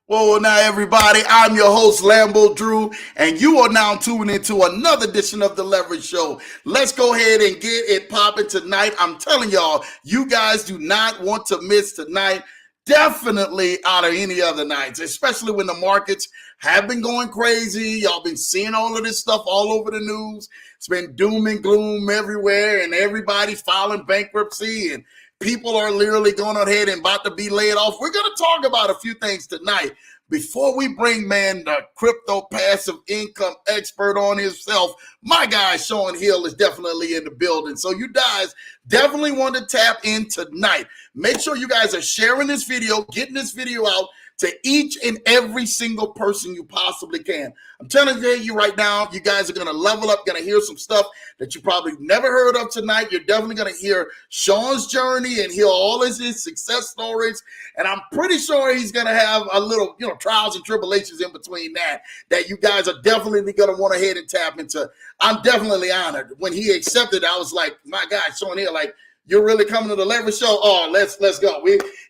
Well, now, everybody, I'm your host, Lambo Drew, and you are now tuning into another edition of The Leverage Show. Let's go ahead and get it popping tonight. I'm telling y'all, you guys do not want to miss tonight. Definitely out of any other nights, especially when the markets have been going crazy. Y'all been seeing all of this stuff all over the news. It's been doom and gloom everywhere, and everybody's filing bankruptcy, and people are literally going ahead and about to be laid off. We're going to talk about a few things tonight before we bring, the crypto passive income expert on himself. My guy, Shawn Hill, is definitely in the building. So you guys definitely want to tap in tonight. Make sure you guys are sharing this video, getting this video out to each and every single person you possibly can. I'm telling you right now, you guys are going to level up, going to hear some stuff that you probably never heard of tonight. You're definitely going to hear Shawn's journey and hear all of his success stories. And I'm pretty sure he's going to have a little, trials and tribulations in between that you guys are definitely going to want to head and tap into. I'm definitely honored. When he accepted, I was like, my God, Shawn Hill, you're really coming to the Leverage Show? Oh, let's go.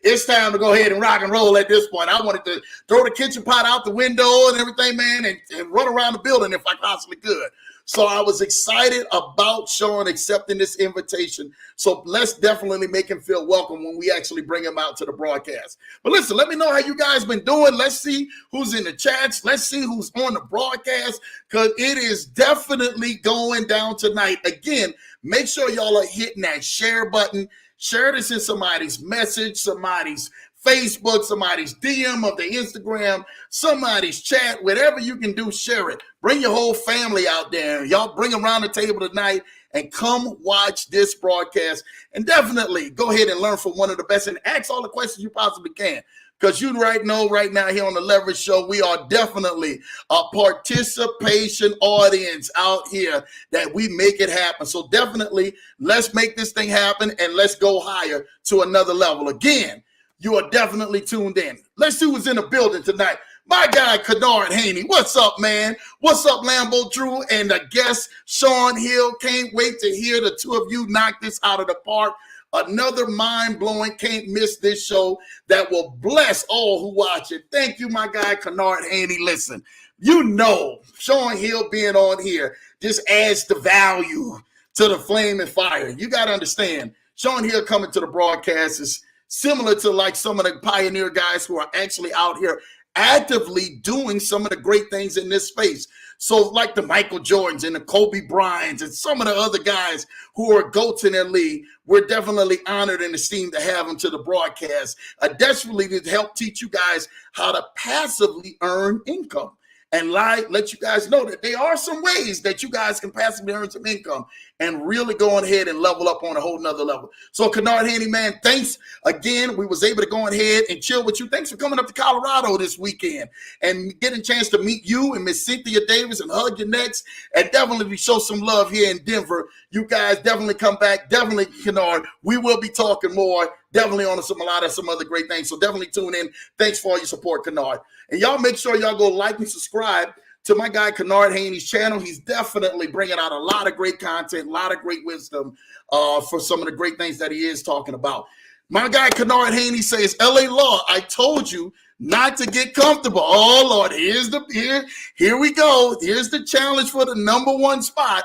It's time to go ahead and rock and roll at this point. I wanted to throw the kitchen pot out the window and everything, man, and run around the building if I possibly could. So I was excited about Shawn accepting this invitation. So let's definitely make him feel welcome when we actually bring him out to the broadcast. But listen, let me know how you guys been doing. Let's see who's in the chats. Let's see who's on the broadcast, because it is definitely going down tonight. Again, make sure y'all are hitting that share button. Share this in somebody's message, somebody's Facebook, somebody's DM of the Instagram, somebody's chat, whatever you can do, share it. Bring your whole family out there. Y'all bring them around the table tonight and come watch this broadcast. And definitely go ahead and learn from one of the best and ask all the questions you possibly can. Because you right now here on the Leverage Show, we are definitely a participation audience out here that we make it happen. So definitely let's make this thing happen and let's go higher to another level. Again, you are definitely tuned in. Let's see who's in the building tonight. My guy, Kennard Haney. What's up, man? What's up, Lambo Drew? And the guest, Shawn Hill. Can't wait to hear the two of you knock this out of the park. Another mind-blowing, can't miss this show that will bless all who watch it. Thank you, my guy, Kennard Haney. Listen, Shawn Hill being on here just adds the value to the flame and fire. You got to understand, Shawn Hill coming to the broadcast is similar to like some of the pioneer guys who are actually out here actively doing some of the great things in this space. So like the Michael Jordans and the Kobe Bryants and some of the other guys who are GOATs in their league, we're definitely honored and esteemed to have them to the broadcast. Definitely to help teach you guys how to passively earn income. And let you guys know that there are some ways that you guys can passively earn some income and really go ahead and level up on a whole nother level. So Kennard Haney, man, thanks again. We was able to go ahead and chill with you. Thanks for coming up to Colorado this weekend and getting a chance to meet you and Miss Cynthia Davis and hug your necks and definitely show some love here in Denver. You guys definitely come back. Definitely, Kennard. We will be talking more. Definitely on some other great things. So definitely tune in. Thanks for all your support, Kennard. And y'all make sure y'all go like and subscribe to my guy Kennard Haney's channel. He's definitely bringing out a lot of great content, a lot of great wisdom for some of the great things that he is talking about. My guy Kennard Haney says, LA Law, I told you not to get comfortable. Oh, Lord, here we go. Here's the challenge for the #1 spot.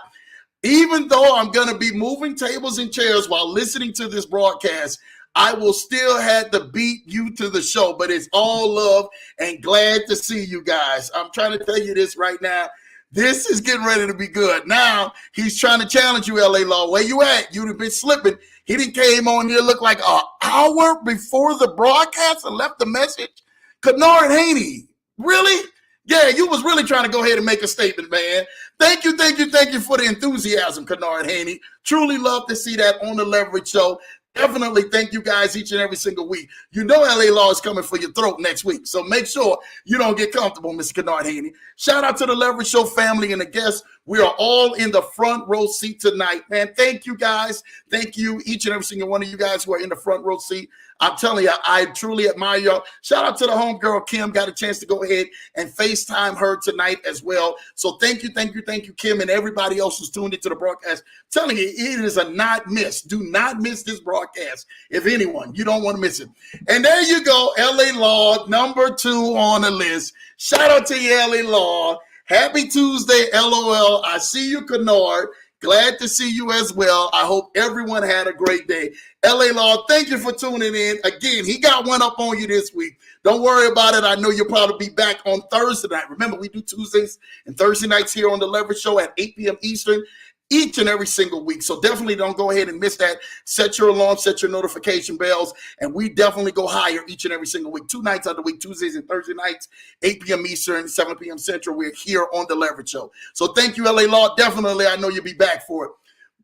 Even though I'm going to be moving tables and chairs while listening to this broadcast, I will still have to beat you to the show, but it's all love and glad to see you guys. I'm trying to tell you this right now. This is getting ready to be good. Now he's trying to challenge you, LA Law. Where you at? You'd have been slipping. He didn't came on here look like an hour before the broadcast and left the message. Kennard Haney, really? Yeah, you was really trying to go ahead and make a statement, man. Thank you for the enthusiasm, Kennard Haney. Truly love to see that on the Leverage Show. Definitely thank you guys each and every single week. You know LA Law is coming for your throat next week, so make sure you don't get comfortable, Mr. Kennard Haney. Shout out to the Leverage Show family and the guests. We are all in the front row seat tonight, man. Thank you, guys. Thank you, each and every single one of you guys who are in the front row seat. I'm telling you, I truly admire y'all. Shout out to the homegirl, Kim. Got a chance to go ahead and FaceTime her tonight as well. So thank you, Kim, and everybody else who's tuned into the broadcast. I'm telling you, it is a not miss. Do not miss this broadcast. If anyone, you don't want to miss it. And there you go, LA Law, number 2 on the list. Shout out to you, LA Law. Happy Tuesday, LOL. I see you, Kennard. Glad to see you as well. I hope everyone had a great day. LA Law, thank you for tuning in. Again, he got one up on you this week. Don't worry about it. I know you'll probably be back on Thursday night. Remember, we do Tuesdays and Thursday nights here on The Leverage Show at 8 p.m. Eastern. Each and every single week. So definitely don't go ahead and miss that. Set your alarm, set your notification bells, and we definitely go higher each and every single week. 2 nights of the week, Tuesdays and Thursday nights, 8 p.m. Eastern, 7 p.m. Central. We're here on The Leverage Show. So thank you, LA Law. Definitely, I know you'll be back for it.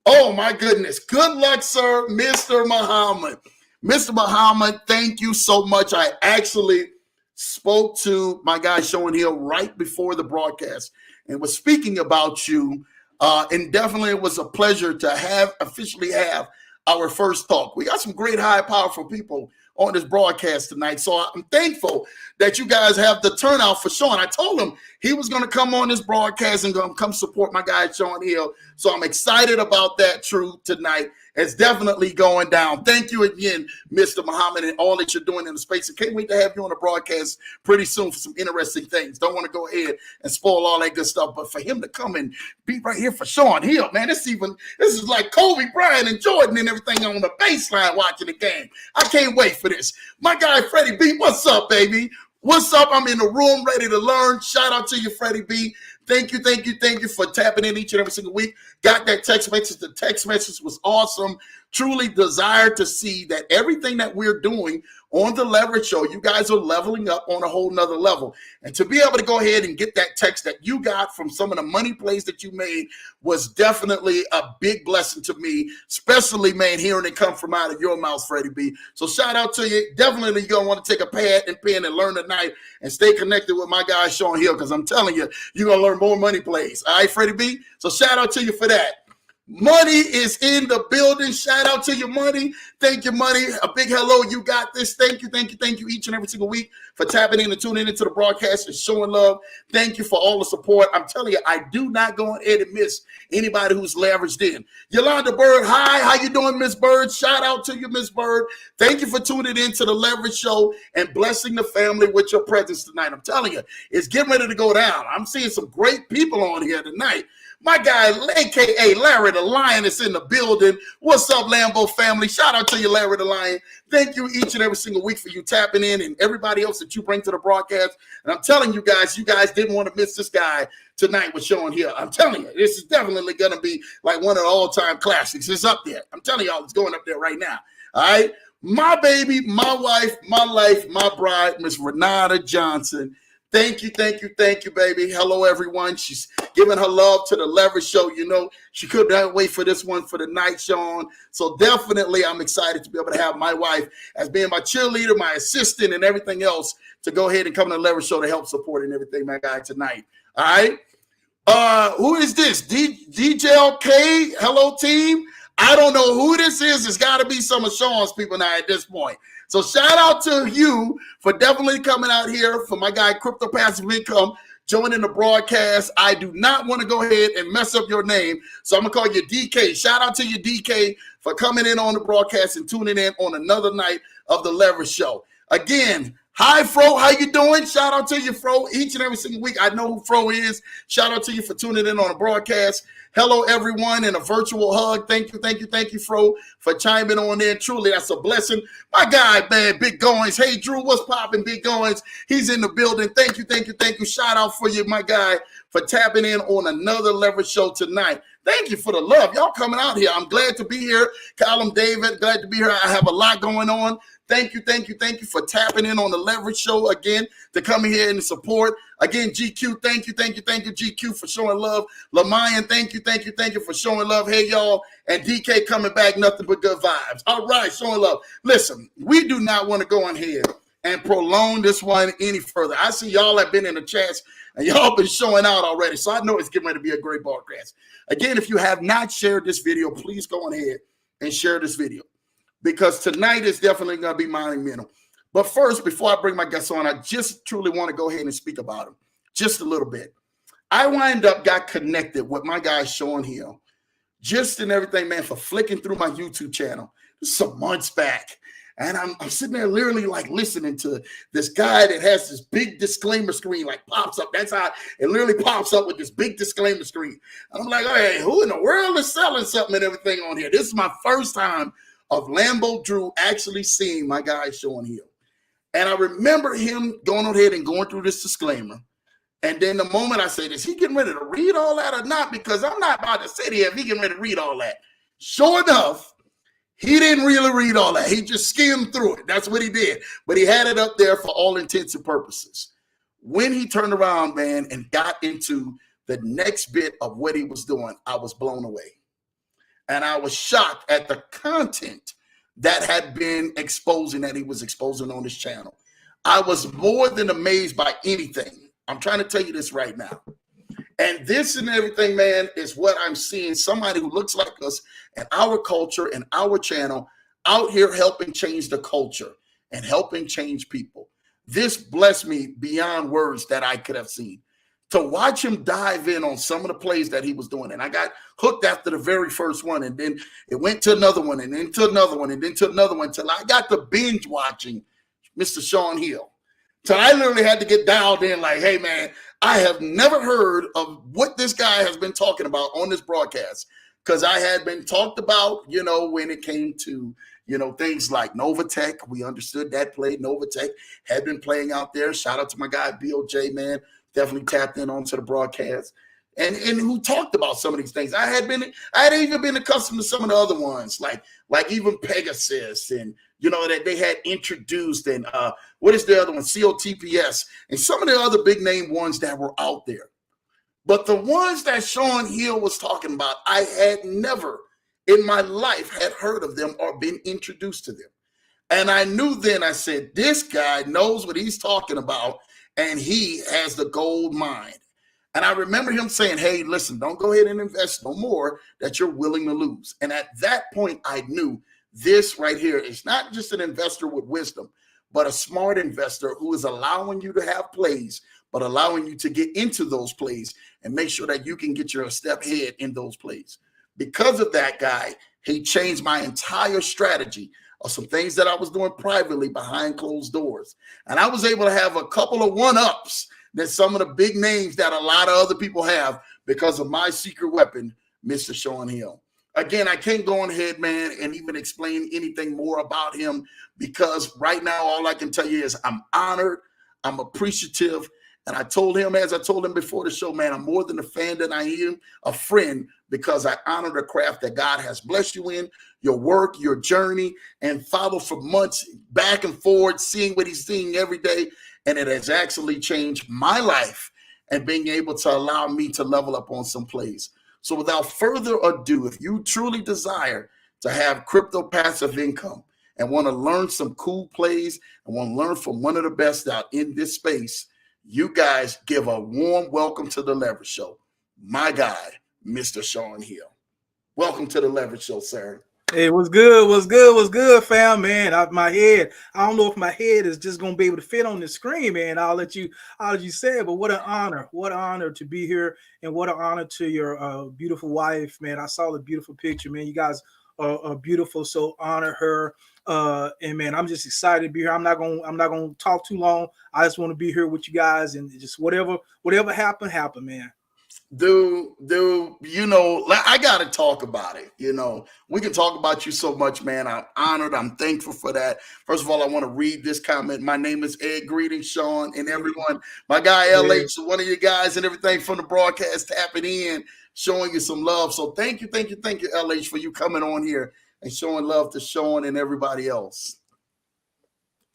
Oh, my goodness. Good luck, sir, Mr. Muhammad. Mr. Muhammad, thank you so much. I actually spoke to my guy, Shawn Hill, right before the broadcast and was speaking about you. And definitely it was a pleasure to officially have our first talk. We got some great, high, powerful people on this broadcast tonight. So I'm thankful that you guys have the turnout for Shawn. I told him he was going to come on this broadcast and going to come support my guy, Shawn Hill. So I'm excited about that, True, tonight. It's definitely going down. Thank you again, Mr. Muhammad, and all that you're doing in the space. I can't wait to have you on the broadcast pretty soon for some interesting things. Don't want to go ahead and spoil all that good stuff, but for him to come and be right here for Shawn Hill, man, this is like Kobe Bryant and Jordan and everything on the baseline watching the game. I can't wait for this. My guy, Freddie B, what's up, baby? What's up? I'm in the room ready to learn. Shout out to you, Freddie B. Thank you for tapping in each and every single week. Got that text message. The text message was awesome. Truly desire to see that everything that we're doing on the Leverage Show, you guys are leveling up on a whole nother level. And to be able to go ahead and get that text that you got from some of the money plays that you made was definitely a big blessing to me, especially, man, hearing it come from out of your mouth, Freddie B. So shout out to you. Definitely you're going to want to take a pad and pen and learn tonight and stay connected with my guy, Shawn Hill, because I'm telling you, you're going to learn more money plays. All right, Freddie B? So shout out to you for that. Money is in the building. Shout out to your Money. Thank you, Money. A big hello. You got this. Thank you each and every single week for tapping in and tuning into the broadcast and showing love. Thank you for all the support. I'm telling you, I do not go ahead and miss anybody who's leveraged in. Yolanda Bird, hi. How you doing, Miss Bird? Shout out to you, Miss Bird. Thank you for tuning into the Leverage Show and blessing the family with your presence tonight. I'm telling you, it's getting ready to go down. I'm seeing some great people on here tonight. My guy, a.k.a. Larry the Lion, is in the building. What's up, Lambo family? Shout out to you, Larry the Lion. Thank you each and every single week for you tapping in and everybody else that you bring to the broadcast. And I'm telling you guys didn't want to miss this guy tonight with Shawn Hill. I'm telling you, this is definitely going to be like one of the all-time classics. It's up there. I'm telling y'all, it's going up there right now. All right? My baby, my wife, my life, my bride, Miss Renata Johnson. Thank you, baby. Hello, everyone. She's giving her love to the Leverage Show. You know, she could not wait for this one for the night, Shawn. So definitely I'm excited to be able to have my wife as being my cheerleader, my assistant, and everything else to go ahead and come to the Leverage Show to help support and everything, my guy, tonight. All right? Who is this? DJLK? Hello, team. I don't know who this is. It's got to be some of Shawn's people now at this point. So shout out to you for definitely coming out here, for my guy Crypto Passive Income joining the broadcast. I do not want to go ahead and mess up your name, so I'm going to call you DK. Shout out to you, DK, for coming in on the broadcast and tuning in on another night of the Leverage Show. Again, hi, Fro. How you doing? Shout out to you, Fro. Each and every single week, I know who Fro is. Shout out to you for tuning in on the broadcast. Hello, everyone, and a virtual hug. Thank you, Fro, for chiming on in. Truly, that's a blessing. My guy, man, Big Goings. Hey, Drew, what's popping, Big Goings? He's in the building. Thank you. Shout out for you, my guy, for tapping in on another Leverage Show tonight. Thank you for the love. Y'all coming out here. I'm glad to be here. Callum David, glad to be here. I have a lot going on. Thank you for tapping in on the Leverage Show again, to come here and support. Again, GQ, thank you, GQ, for showing love. Lamayan, thank you for showing love. Hey, y'all, and DK coming back, nothing but good vibes. All right, showing love. Listen, we do not want to go on here and prolong this one any further. I see y'all have been in the chats and y'all been showing out already. So I know it's getting ready to be a great broadcast. Again, if you have not shared this video, please go on ahead and share this video, because tonight is definitely going to be monumental. But first, before I bring my guests on, I just truly want to go ahead and speak about him just a little bit. I got connected with my guy, Shawn Hill, just and everything, man, for flicking through my YouTube channel some months back. And I'm sitting there literally like listening to this guy that has this big disclaimer screen, like pops up. That's how it literally pops up, with this big disclaimer screen. And I'm like, hey, who in the world is selling something and everything on here? This is my first time of Lambo Drew actually seeing my guy Shawn Hill. And I remember him going ahead and going through this disclaimer. And then the moment I said, is he getting ready to read all that or not? Because I'm not about to sit here if he getting ready to read all that. Sure enough, he didn't really read all that. He just skimmed through it. That's what he did. But he had it up there for all intents and purposes. When he turned around, man, and got into the next bit of what he was doing, I was blown away. And I was shocked at the content that had been that he was exposing on his channel. I was more than amazed by anything. I'm trying to tell you this right now. And this and everything, man, is what I'm seeing. Somebody who looks like us and our culture and our channel out here helping change the culture and helping change people. This blessed me beyond words that I could have seen. To watch him dive in on some of the plays that he was doing. And I got hooked after the very first one. And then it went to another one and then to another one and then to another one until I got to binge watching Mr. Shawn Hill. So I literally had to get dialed in like, hey, man, I have never heard of what this guy has been talking about on this broadcast, because I had been talked about, when it came to, things like Novatech. We understood that play. Novatech had been playing out there. Shout out to my guy, BOJ, man. Definitely tapped in onto the broadcast and who talked about some of these things. I had even been accustomed to some of the other ones, like even Pegasus and, that they had introduced, and what is the other one? COTPS, and some of the other big name ones that were out there. But the ones that Shawn Hill was talking about, I had never in my life had heard of them or been introduced to them. And I knew then, I said, this guy knows what he's talking about, and he has the gold mine. And I remember him saying, hey, listen, don't go ahead and invest no more that you're willing to lose. And at that point, I knew this right here is not just an investor with wisdom, but a smart investor who is allowing you to have plays, but allowing you to get into those plays and make sure that you can get your step ahead in those plays. Because of that guy, he changed my entire strategy of some things that I was doing privately behind closed doors. And I was able to have a couple of one-ups that some of the big names that a lot of other people have because of my secret weapon, Mr. Shawn Hill. Again, I can't go on ahead, man, and even explain anything more about him, because right now all I can tell you is I'm honored, I'm appreciative, and I told him, as I told him before the show, man, I'm more than a fan than I am a friend, because I honor the craft that God has blessed you in, your work, your journey, and follow for months back and forward, seeing what he's seeing every day, and it has actually changed my life and being able to allow me to level up on some plays. So without further ado, if you truly desire to have crypto passive income and want to learn some cool plays and want to learn from one of the best out in this space, you guys give a warm welcome to the Leverage Show. My guy, Mr. Shawn Hill. Welcome to the Leverage Show, sir. Hey, what's good? What's good? What's good, fam, man? My head, I don't know if my head is just gonna be able to fit on the screen, man. I'll let you say it, but what an honor to be here, and what an honor to your beautiful wife, man. I saw the beautiful picture, man. You guys are beautiful, so honor her. And man, I'm just excited to be here. I'm not gonna talk too long. I just want to be here with you guys, and just whatever happen, man. Dude, I got to talk about it. We can talk about you so much, man. I'm honored. I'm thankful for that. First of all, I want to read this comment. My name is Ed. Greetings, Shawn, and everyone. My guy, LH, one of you guys and everything from the broadcast, tapping in, showing you some love. So thank you, LH, for you coming on here and showing love to Shawn and everybody else.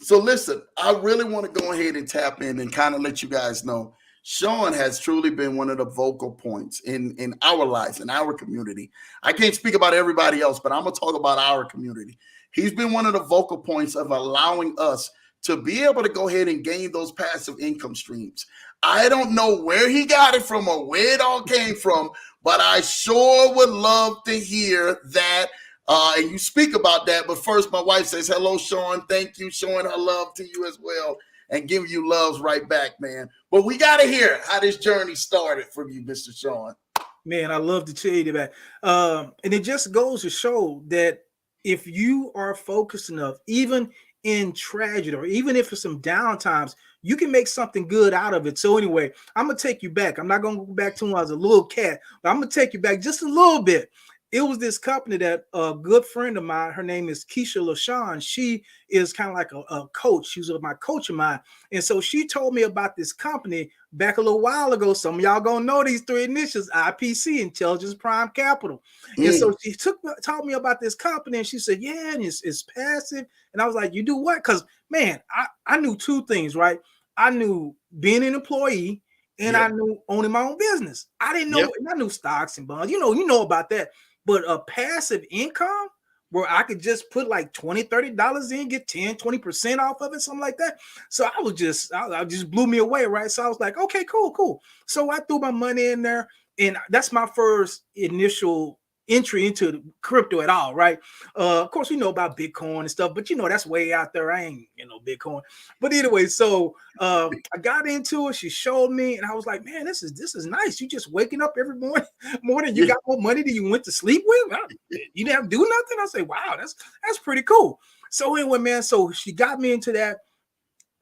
So listen, I really want to go ahead and tap in and kind of let you guys know Shawn has truly been one of the vocal points in our lives, in our community. I can't speak about everybody else, but I'm going to talk about our community. He's been one of the vocal points of allowing us to be able to go ahead and gain those passive income streams. I don't know where he got it from or where it all came from, but I sure would love to hear that. And you speak about that. But first, my wife says, hello, Shawn. Thank you, showing her love to you as well and giving you loves right back, man. But we got to hear how this journey started from you, Mr. Shawn. Man, I love to tell you that. And it just goes to show that if you are focused enough, even in tragedy or even if it's some downtimes, you can make something good out of it. So anyway, I'm going to take you back. I'm not going to go back to when I was a little cat, but I'm going to take you back just a little bit. It was this company that a good friend of mine, her name is Keisha LaShawn. She is kind of like a coach. She was my coach of mine. And so she told me about this company back a little while ago. Some of y'all gonna know these three initials, IPC, Intelligence Prime Capital. And so she told me about this company and she said, yeah, and it's passive. And I was like, you do what? Because, man, I knew two things, right? I knew being an employee and I knew owning my own business. I didn't know, and I knew stocks and bonds. You know about that. But a passive income where I could just put like $20, $30 in, get 10, 20% off of it, something like that. So I just blew me away, right? So I was like, okay, cool. So I threw my money in there, and that's my first initial entry into crypto at all, right? Of course, we know about Bitcoin and stuff, but that's way out there. I ain't Bitcoin. But anyway, so I got into it. She showed me, and I was like, man, this is nice. You just waking up every morning. You got more money than you went to sleep with. You didn't have to do nothing. I say, wow, that's pretty cool. So anyway, man, so she got me into that.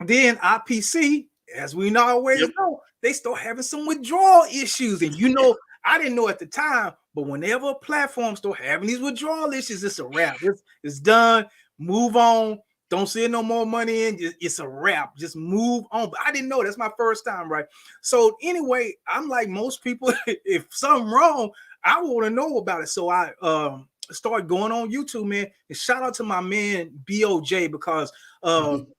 Then IPC, as we always know, they start having some withdrawal issues, and I didn't know at the time, but whenever a platform start having these withdrawal issues, it's a wrap. It's done. Move on. Don't send no more money in. It's a wrap. Just move on. But I didn't know. That's my first time, right? So anyway, I'm like most people. If something wrong, I want to know about it. So I started going on YouTube, man. And shout out to my man BOJ because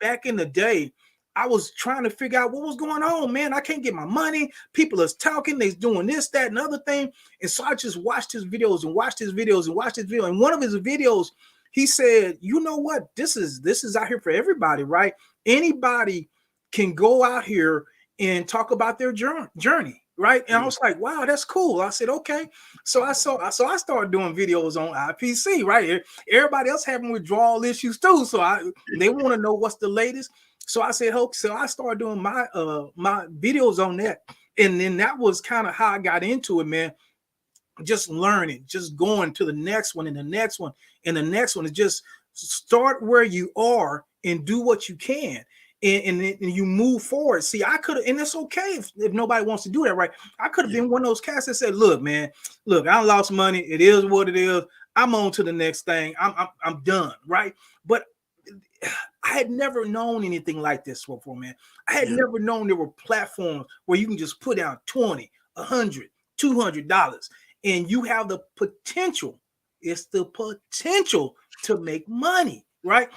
back in the day, I was trying to figure out what was going on, man. I can't get my money. People are talking, they're doing this, that, and other thing. And so I just watched his videos and watched his videos and watched his video. And one of his videos, he said, you know what? This is out here for everybody, right? Anybody can go out here and talk about their journey, right? And I was like, wow, that's cool. I said, okay. So I started doing videos on IPC, right? Everybody else having withdrawal issues too. So they want to know what's the latest. So I said, okay. So I started doing my videos on that. And then that was kind of how I got into it, man. Just learning, just going to the next one and the next one and the next one. Is just start where you are and do what you can. And you move forward. See, I could have, and it's okay if nobody wants to do that, right? I could have been one of those cats that said, look, man, I lost money. It is what it is. I'm on to the next thing. I'm done, right? But I had never known anything like this before, man. I had never known there were platforms where you can just put down $20, $100, $200, and you have the potential. It's the potential to make money, right?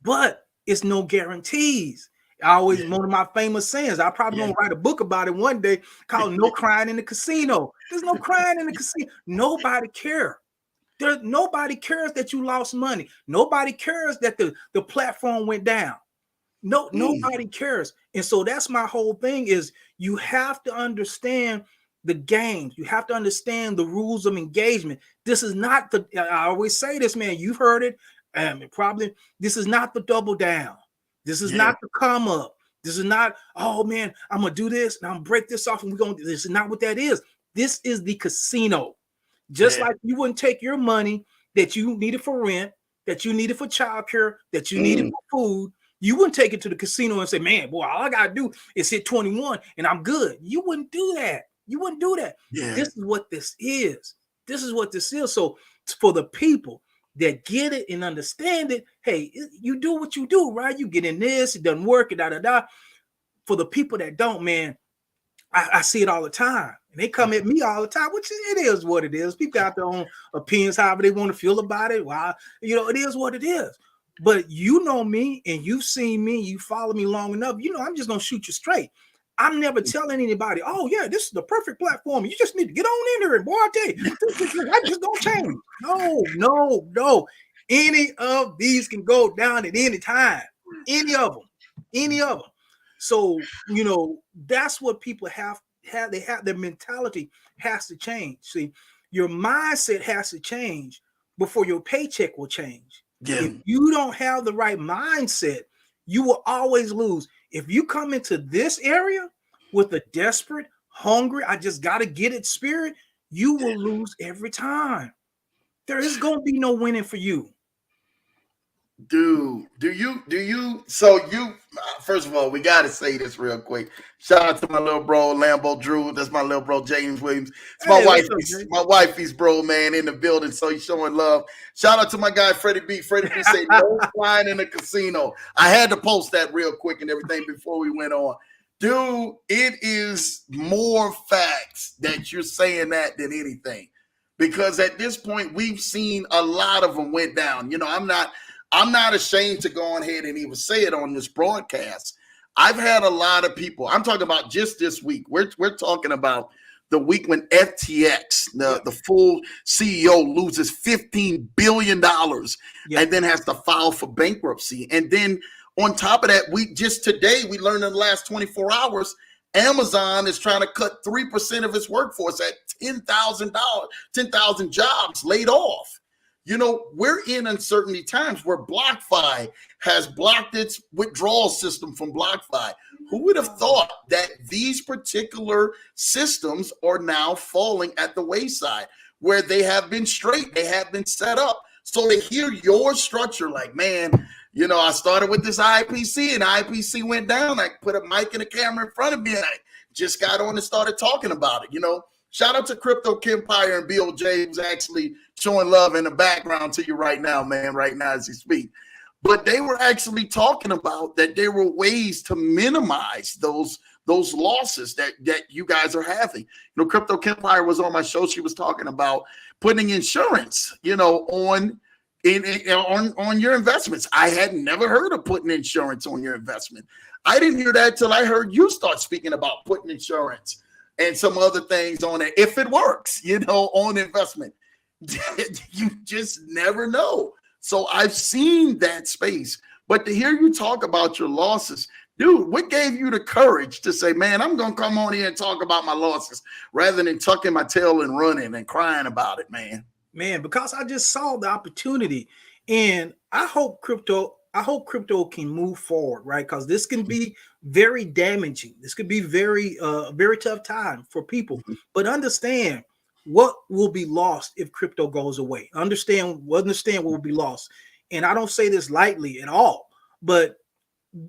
But it's no guarantees. One of my famous sayings, I probably gonna write a book about it one day called No Crying in the Casino. There's no crying in the casino. Nobody cares. Nobody cares that you lost money. Nobody cares that the platform went down. Nobody cares. And so that's my whole thing is you have to understand the game. You have to understand the rules of engagement. This is not I always say this, man, you've heard it. Probably this is not the double down. This is not the come up. This is not, oh man, I'm gonna do this and I'm gonna break this off and we're gonna do this. Is not what that is. This is the casino. Just like you wouldn't take your money that you needed for rent, that you needed for childcare, that you needed for food. You wouldn't take it to the casino and say, man, boy, all I got to do is hit 21 and I'm good. You wouldn't do that. You wouldn't do that. Yeah. This is what this is. This is what this is. So for the people that get it and understand it, hey, you do what you do, right? You get in this, it doesn't work, da-da-da. For the people that don't, man, I see it all the time. And they come at me all the time, which it is what it is. People got their own opinions, however they want to feel about it. Well, it is what it is. But you know me and you've seen me, you follow me long enough. I'm just going to shoot you straight. I'm never telling anybody, oh, yeah, this is the perfect platform. You just need to get on in there. And boy, I tell you, I just don't change. No. Any of these can go down at any time. Any of them. any of them. So, you know, that's what people have. They have their mentality has to change. See, your mindset has to change before your paycheck will change. Yeah. If you don't have the right mindset, you will always lose. If you come into this area with a desperate, hungry, I just got to get it spirit, you will lose every time. There is going to be no winning for you. Dude, so you, first of all, we got to say this real quick. Shout out to my little bro, Lambo Drew. That's my little bro, James Williams. It's Hey, what's up, my wifey's bro, man, in the building. So he's showing love. Shout out to my guy, Freddie B. Freddie B say, no flying in the casino. I had to post that real quick and everything before we went on. Dude, it is more facts that you're saying that than anything. Because at this point, we've seen a lot of them went down. You know, I'm not ashamed to go ahead and even say it on this broadcast. I've had a lot of people. I'm talking about just this week. We're talking about the week when FTX, the full CEO, loses $15 billion and then has to file for bankruptcy. And then on top of that, today we learned in the last 24 hours, Amazon is trying to cut 3% of its workforce at $10,000 jobs laid off. You know, we're in uncertainty times where BlockFi has blocked its withdrawal system from BlockFi. Who would have thought that these particular systems are now falling at the wayside where they have been straight, they have been set up. So to hear your structure, like, man, you know, I started with this IPC and IPC went down. I put a mic and a camera in front of me and I just got on and started talking about it, you know. Shout out to Crypto Kempire and BOJ, who's actually showing love in the background to you right now, man, right now as you speak. But they were actually talking about that there were ways to minimize those losses that you guys are having. You know, Crypto Kempire was on my show. She was talking about putting insurance, you know, on your investments. I had never heard of putting insurance on your investment. I didn't hear that till I heard you start speaking about putting insurance and some other things on it, if it works, you know, on investment. You just never know. So I've seen that space. But to hear you talk about your losses, dude, what gave you the courage to say, man, I'm going to come on here and talk about my losses rather than tucking my tail and running and crying about it, man? Man, because I just saw the opportunity. And I hope crypto can move forward, right? Because this can be very damaging. This could be very tough time for people. But understand what will be lost if crypto goes away. Understand what will be lost. And I don't say this lightly at all. But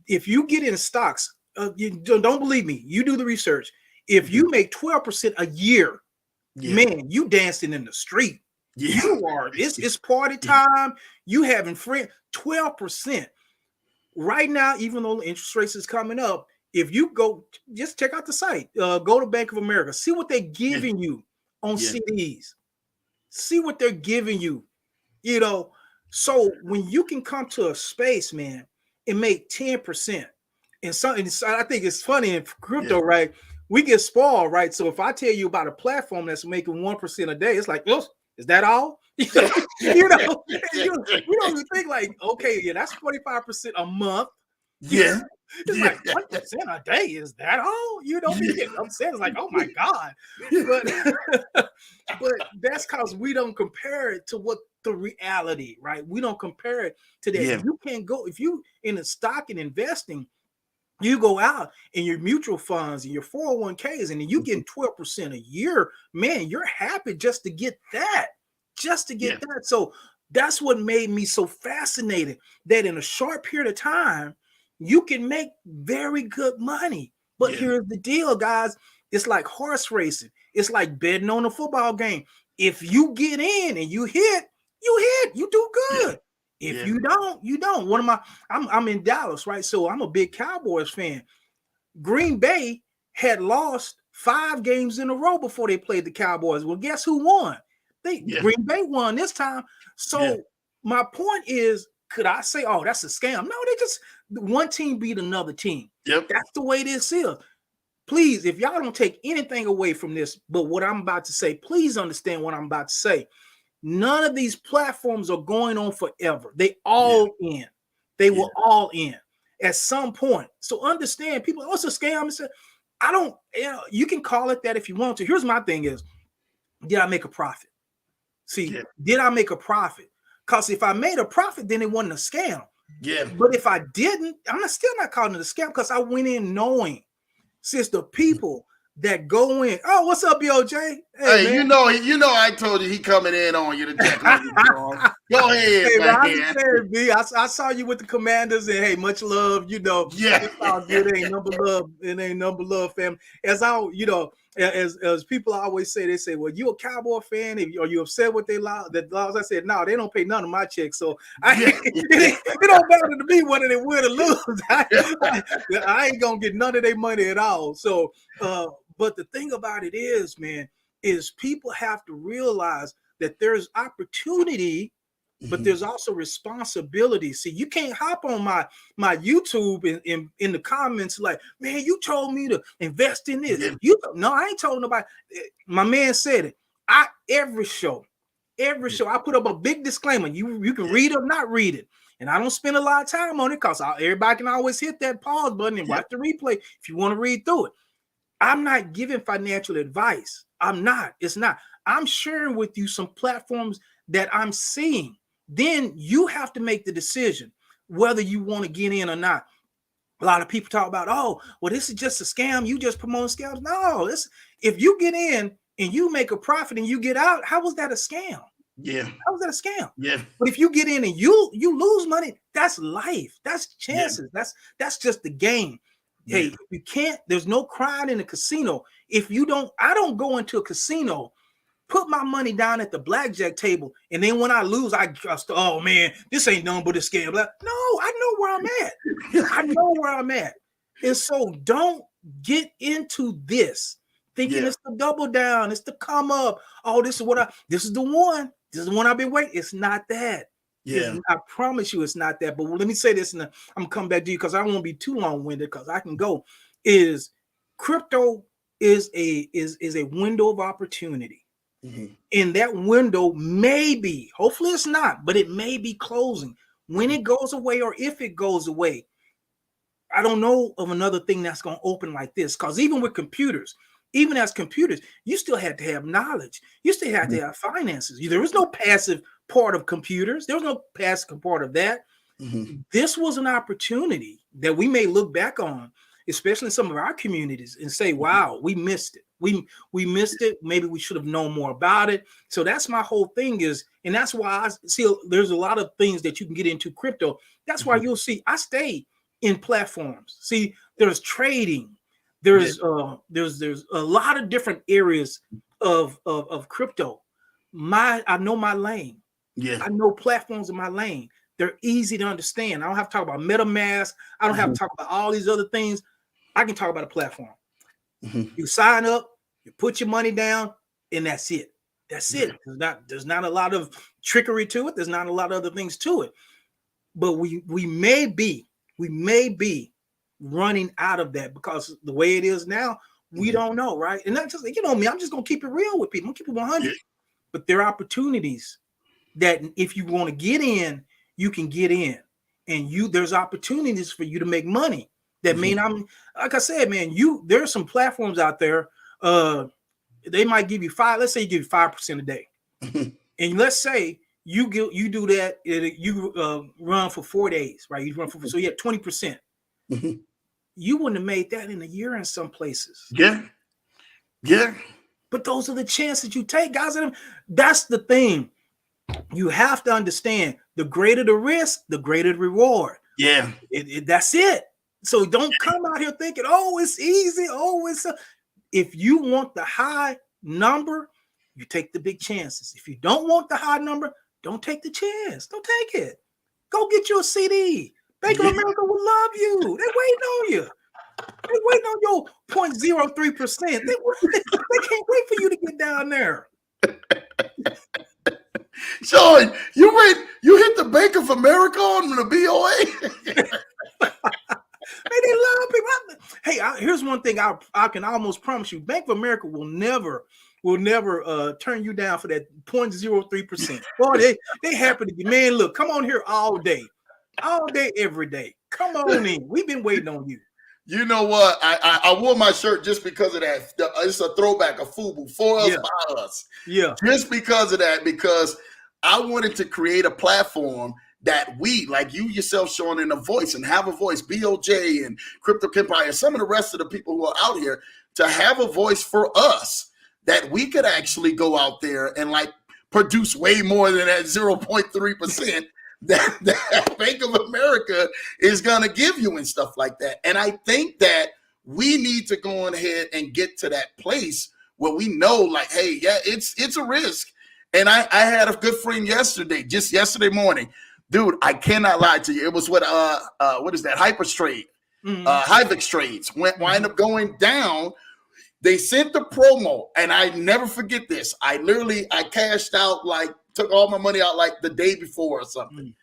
if you get in stocks, you don't believe me. You do the research. If you make 12% a year, man, you dancing in the street. Yeah. You are. It's party time. You having friends. 12% right now, even though the interest rates is coming up. If you go, just check out the site. Go to Bank of America. See what they're giving you on CDs. See what they're giving you. You know, so when you can come to a space, man, and make 10%, and I think it's funny in crypto, right? We get spoiled, right? So if I tell you about a platform that's making 1% a day, it's like, oh, is that all? You don't even think like, okay, yeah, that's 45% a month. Yeah. It's like 1% a day. Is that all? You know, you get upset. It's like, oh my God. But that's because we don't compare it to what the reality, right? We don't compare it to that. Yeah. You can't go, if you in a stock and investing, you go out in your mutual funds and your 401ks, and then you get 12% a year, man, you're happy just to get that. That. So that's what made me so fascinated, that in a short period of time, you can make very good money. But here's the deal, guys. It's like horse racing. It's like betting on a football game. If you get in and you hit, you do good. If you don't, you don't. I'm in Dallas, right? So I'm a big Cowboys fan. Green Bay had lost 5 games in a row before they played the Cowboys. Well, guess who won? Green Bay won this time. So my point is, could I say, oh, that's a scam? No, they just one team beat another team. That's the way this is. Please, if y'all don't take anything away from this, but what I'm about to say, please understand what I'm about to say. None of these platforms are going on forever. They all end. They were all in. at some point. So understand, people, oh, it's a scam. It's a, I don't, you can call it that if you want to. Here's my thing is, did I make a profit? See, did I make a profit? Because if I made a profit, then it wasn't a scam. Yeah. But if I didn't, I'm still not calling it a scam because I went in knowing. Since the people that go in, oh, what's up, BOJ? Hey, man. you know, I told you he coming in on you to check on you, Shawn. Go ahead, hey, man. I understand, B. I saw you with the Commanders, and hey, much love. You know, it's all good. It ain't number love. It ain't number love, fam. As I, you know, as people always say, they say, "Well, you a Cowboy fan? Are you upset with their laws?" I said, "No, they don't pay none of my checks, so it don't matter to me whether they win or lose. I ain't gonna get none of their money at all." So, but the thing about it is, man, is people have to realize that there's opportunity, but there's also responsibility. See, you can't hop on my YouTube in the comments like, man, you told me to invest in this. No, I ain't told nobody. My man said it. Every show, I put up a big disclaimer. You can read it or not read it. And I don't spend a lot of time on it because everybody can always hit that pause button and watch the replay if you want to read through it. I'm not giving financial advice. I'm not. It's not. I'm sharing with you some platforms that I'm seeing. Then you have to make the decision whether you want to get in or not. A lot of people talk about, oh, well, this is just a scam. You just promote scams. No, if you get in and you make a profit and you get out, how was that a scam? Yeah. How was that a scam? Yeah. But if you get in and you lose money, that's life. That's chances. That's just the game. Hey, you can't, there's no crying in a casino. I don't go into a casino, put my money down at the blackjack table, and then when I lose, I just, oh man, this ain't nothing but a scam. No, I know where I'm at. I know where I'm at. And so don't get into this thinking it's the double down, it's the come up. Oh, this is the one. This is the one I've been waiting. It's not that. I promise you it's not that. But let me say this, and I'm gonna come back to you because I won't be too long-winded because I can go. Is crypto is a window of opportunity. And that window may be, hopefully it's not, but it may be closing. When it goes away or if it goes away, I don't know of another thing that's going to open like this. Because even with computers, even as computers, you still had to have knowledge. You still had to have finances. There was no passive part of computers. There was no passive part of that. This was an opportunity that we may look back on, especially in some of our communities, and say, wow, we missed it. We missed it. Maybe we should have known more about it. So that's my whole thing is, and that's why I see there's a lot of things that you can get into crypto. That's why you'll see I stay in platforms. See, there's trading. There's a lot of different areas of crypto. I know my lane. I know platforms in my lane. They're easy to understand. I don't have to talk about MetaMask. I don't have to talk about all these other things. I can talk about a platform. You sign up, you put your money down, and that's it. That's it. There's not a lot of trickery to it. There's not a lot of other things to it. But we may be running out of that because the way it is now, we don't know, right? And that's just like, me, I'm just gonna keep it real with people. I'm gonna keep it 100. But there are opportunities that if you want to get in, you can get in, and there's opportunities for you to make money. That mean like I said, man, there's some platforms out there. They might give you let's say you give you 5% a day. And let's say you do that, you run for 4 days, right? You run so you have 20%. You wouldn't have made that in a year in some places. Yeah. But those are the chances you take, guys. That's the thing. You have to understand, the greater the risk, the greater the reward. That's it. So don't come out here thinking, oh, it's easy. Oh, if you want the high number, you take the big chances. If you don't want the high number, don't take the chance. Don't take it. Go get you a CD. Bank of America will love you. They're waiting on you. They're waiting on your 0.03%. They can't wait for you to get down there. Shawn, you hit the Bank of America on the BOA? Hey, they love people. Hey, here's one thing I can almost promise you: Bank of America will never turn you down for that 0.03%. Boy, they happy to be, man. Look, come on here all day, every day. Come on in. We've been waiting on you. You know what? I wore my shirt just because of that. It's a throwback, a FUBU, for us, Yeah. by us. Yeah. Just because of that, because I wanted to create a platform that we, like you yourself, Shawn, in a voice and have a voice, BOJ and Crypto Empire, and some of the rest of the people who are out here, to have a voice for us, that we could actually go out there and like produce way more than that 0.3% that Bank of America is going to give you and stuff like that. And I think that we need to go on ahead and get to that place where we know, like, hey, yeah, it's a risk. And I had a good friend just yesterday morning. Dude, I cannot lie to you. It was what is that? Hyperstrade. Hyvex trades wind up going down. They sent the promo, and I never forget this. I cashed out, like, took all my money out like the day before or something.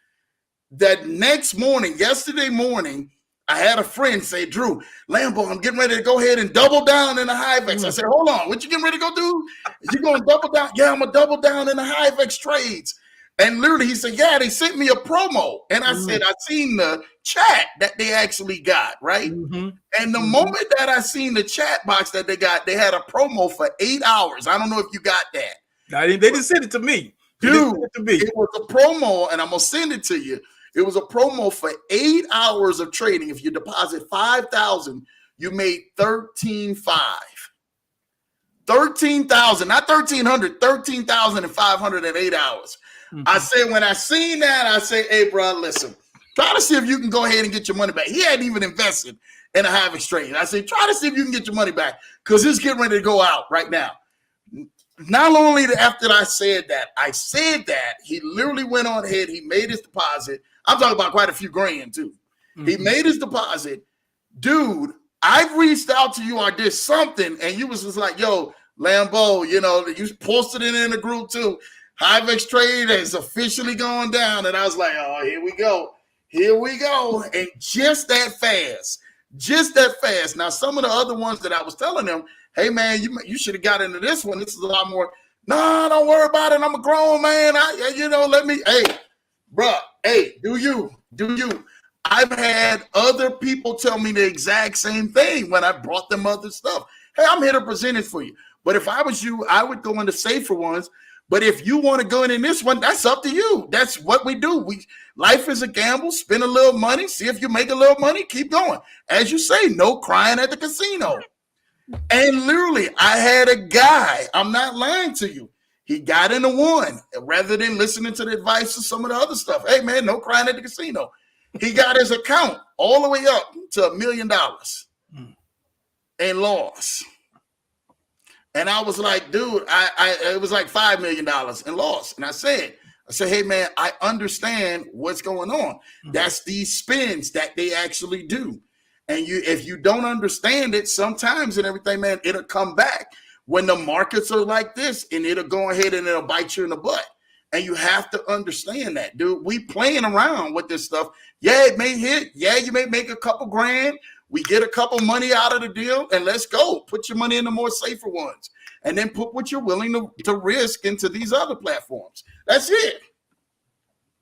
That next morning, yesterday morning, I had a friend say, Drew, Lambo, I'm getting ready to go ahead and double down in the Hyvex. I said, hold on, what you getting ready to go do? You going to double down? Yeah, I'm going to double down in the Hyvex trades. And literally he said, yeah, they sent me a promo. And I said, I seen the chat that they actually got, right? And the moment that I seen the chat box that they got, they had a promo for 8 hours. I don't know if you got that. They didn't send it to me. Dude, it was a promo, and I'm going to send it to you. It was a promo for 8 hours of trading. If you deposit $5,000, you made $13,500. 13,000, not 1,300, 13,500 in 8 hours. I said, when I seen that, I say, hey, bro, listen, try to see if you can go ahead and get your money back. He hadn't even invested in a Hyvex trade. I said, try to see if you can get your money back, because it's getting ready to go out right now. Not only after I said that, he literally went on ahead. He made his deposit. I'm talking about quite a few grand, too. He made his deposit. Dude, I've reached out to you or did something, and you was just like, yo, Lambo, you posted it in the group, too. Hyvex trade is officially going down. And I was like, oh, here we go. And just that fast. Now, some of the other ones that I was telling them, hey, man, you should have got into this one. This is a lot more. No, don't worry about it. I'm a grown man. Do you. I've had other people tell me the exact same thing when I brought them other stuff. Hey, I'm here to present it for you. But if I was you, I would go into safer ones. But if you want to go in this one, that's up to you. That's what we do. Life is a gamble. Spend a little money. See if you make a little money. Keep going. As you say, no crying at the casino. And literally, I had a guy. I'm not lying to you. He got into one rather than listening to the advice of some of the other stuff. Hey, man, no crying at the casino. He got his account all the way up to $1 million in loss. And I was like, dude, it was like $5 million in loss. And I said, hey, man, I understand what's going on. That's these spins that they actually do. And if you don't understand it, sometimes and everything, man, it'll come back when the markets are like this, and it'll go ahead and it'll bite you in the butt. And you have to understand that, dude. We playing around with this stuff. Yeah, it may hit. Yeah, you may make a couple grand. We get a couple money out of the deal, and let's go. Put your money in the more safer ones. And then put what you're willing to risk into these other platforms. That's it.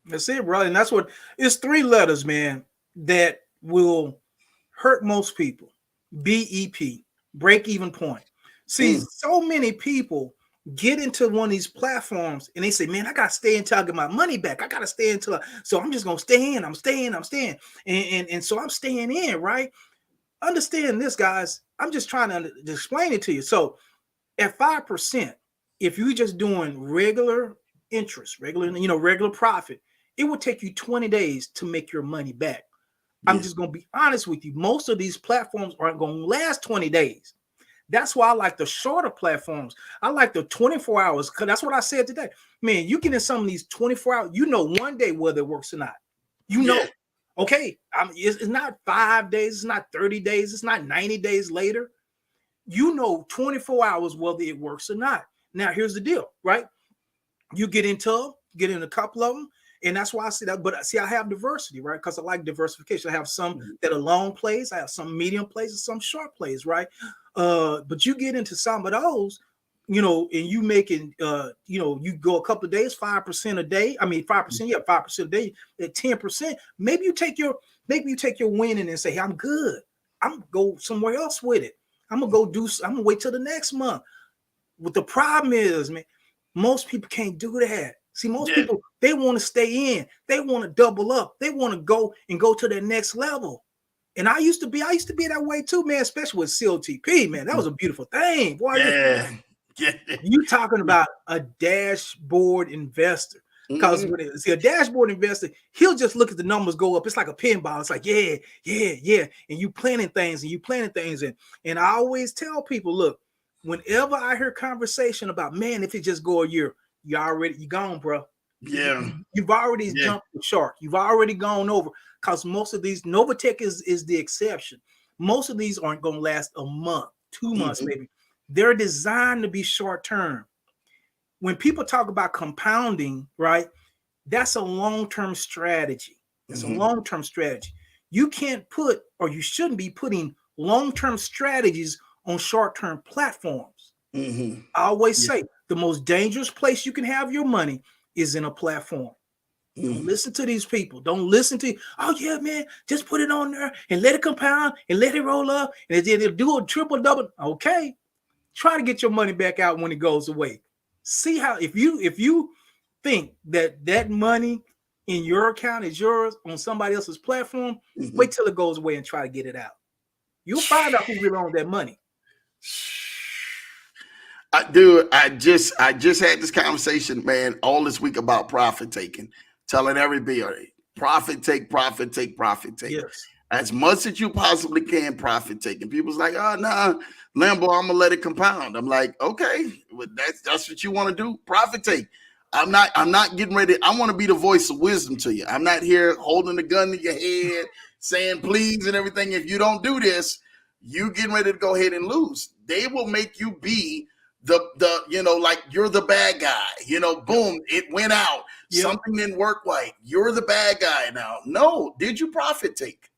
That's it, brother. And that's what it's 3 letters, man, that will hurt most people. BEP, break even point. See, so many people get into one of these platforms and they say, man, I got to stay until I get my money back. I got to stay so I'm just going to stay in. I'm staying. And so I'm staying in, right? Understand this, guys. I'm just trying to explain it to you. So at 5%, if you're just doing regular interest, regular profit, it will take you 20 days to make your money back. Yeah. I'm just going to be honest with you. Most of these platforms aren't going to last 20 days. That's why I like the shorter platforms. I like the 24 hours, because that's what I said today. Man, you get in some of these 24 hours, one day whether it works or not. Okay, it's not 5 days, it's not 30 days, it's not 90 days later. 24 hours whether it works or not. Now, here's the deal, right? You get in a couple of them, and that's why I see that. But see, I have diversity, right? Because I like diversification. I have some that are long plays, I have some medium plays, and some short plays, right? But you get into some of those, and you making, you go a couple of days, 5% a day. I mean, 5%, 5% a day at 10%. Maybe you take your winning and say, hey, I'm good. I'm gonna go somewhere else with it. I'm gonna wait till the next month. What the problem is, man, most people can't do that. See, most people, they want to stay in. They want to double up. They want to go to their next level. And I used to be that way too, man, especially with COTP, man. That was a beautiful thing. Boy, you talking about a dashboard investor. Because when a dashboard investor, he'll just look at the numbers go up. It's like a pinball. It's like, yeah. And you planning things. And I always tell people, look, whenever I hear conversation about, man, if it just go a year, you're gone, bro. Yeah. You've already jumped the shark. You've already gone over, because most of these, Novatech is the exception. Most of these aren't going to last a month, 2 months, maybe. They're designed to be short term. When people talk about compounding, right, that's a long-term strategy. It's a long-term strategy. You can't put, or you shouldn't be putting long-term strategies on short-term platforms. I always say the most dangerous place you can have your money is in a platform. Don't listen to these people. Don't listen to, oh yeah, man, just put it on there and let it compound and let it roll up and it'll do a triple double. Okay. Try to get your money back out when it goes away. See how, if you think that money in your account is yours on somebody else's platform, wait till it goes away and try to get it out. You'll find out who really owns that money. I just had this conversation, man, all this week about profit taking, telling everybody profit take. Yes. As much as you possibly can, profit taking. People's like, oh nah, Lambo, I'm gonna let it compound. I'm like, okay, well, that's what you want to do. Profit take. I'm not getting ready. I want to be the voice of wisdom to you. I'm not here holding the gun to your head, saying please and everything. If you don't do this, you getting ready to go ahead and lose. They will make you be the like you're the bad guy. Boom, it went out. Something didn't work right. You're the bad guy now. No, did you profit take?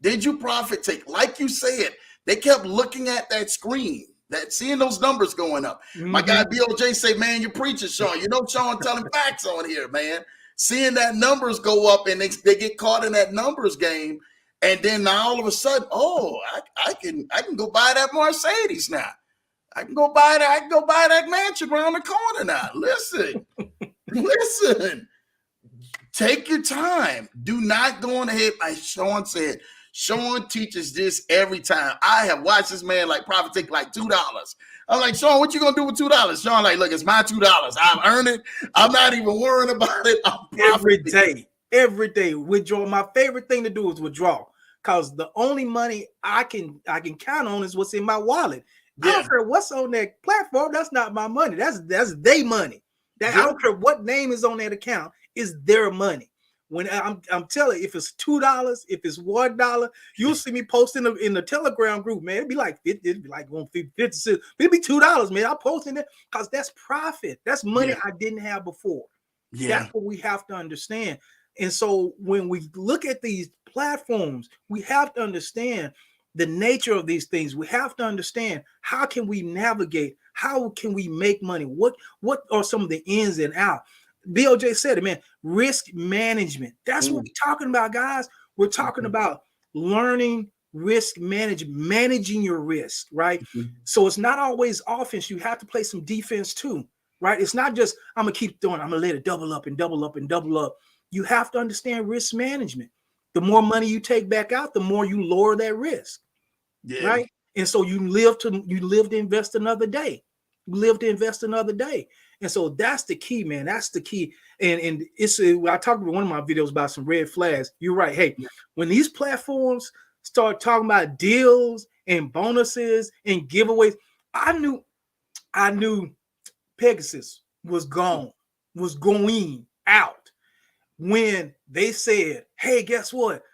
Did you profit take? Like you said, they kept looking at that screen, seeing those numbers going up. My guy BOJ say, man, you're preaching, Shawn. Shawn telling facts on here, man. Seeing that numbers go up and they get caught in that numbers game. And then now all of a sudden, I can go buy that Mercedes now. I can go buy that mansion around the corner now. Listen. Take your time. Do not go on ahead. Like Shawn said, Shawn teaches this every time. I have watched this man like profit take like $2. I'm like, Shawn, what you gonna do with $2? Shawn like, look, it's my $2. I've earned it. I'm not even worrying about it. Every day withdraw. My favorite thing to do is withdraw, because the only money I can count on is what's in my wallet. I don't care what's on that platform. That's not my money. That's their money. I don't care what name is on that account. It's their money. When I'm telling you, if it's $2, if it's $1, you'll see me posting in the Telegram group, man. It'd be like 50, it'd be like 50 cents. It'd be $2, man. I'm posting it because that's profit. That's money I didn't have before. That's what we have to understand. And so when we look at these platforms, we have to understand the nature of these things. We have to understand, how can we navigate? How can we make money? What are some of the ins and outs? BOJ said it, man. Risk management. That's what we're talking about, guys. We're talking about learning risk management, managing your risk, right? So it's not always offense. You have to play some defense too, right? It's not just, I'm going to keep doing, I'm going to let it double up and double up and double up. You have to understand risk management. The more money you take back out, the more you lower that risk, right? And so you live to invest another day. You live to invest another day. And so that's the key, man. That's the key. And it's I talked about one of my videos about some red flags. You're right. Hey, when these platforms start talking about deals and bonuses and giveaways, I knew Pegasus was going out when they said, hey, guess what?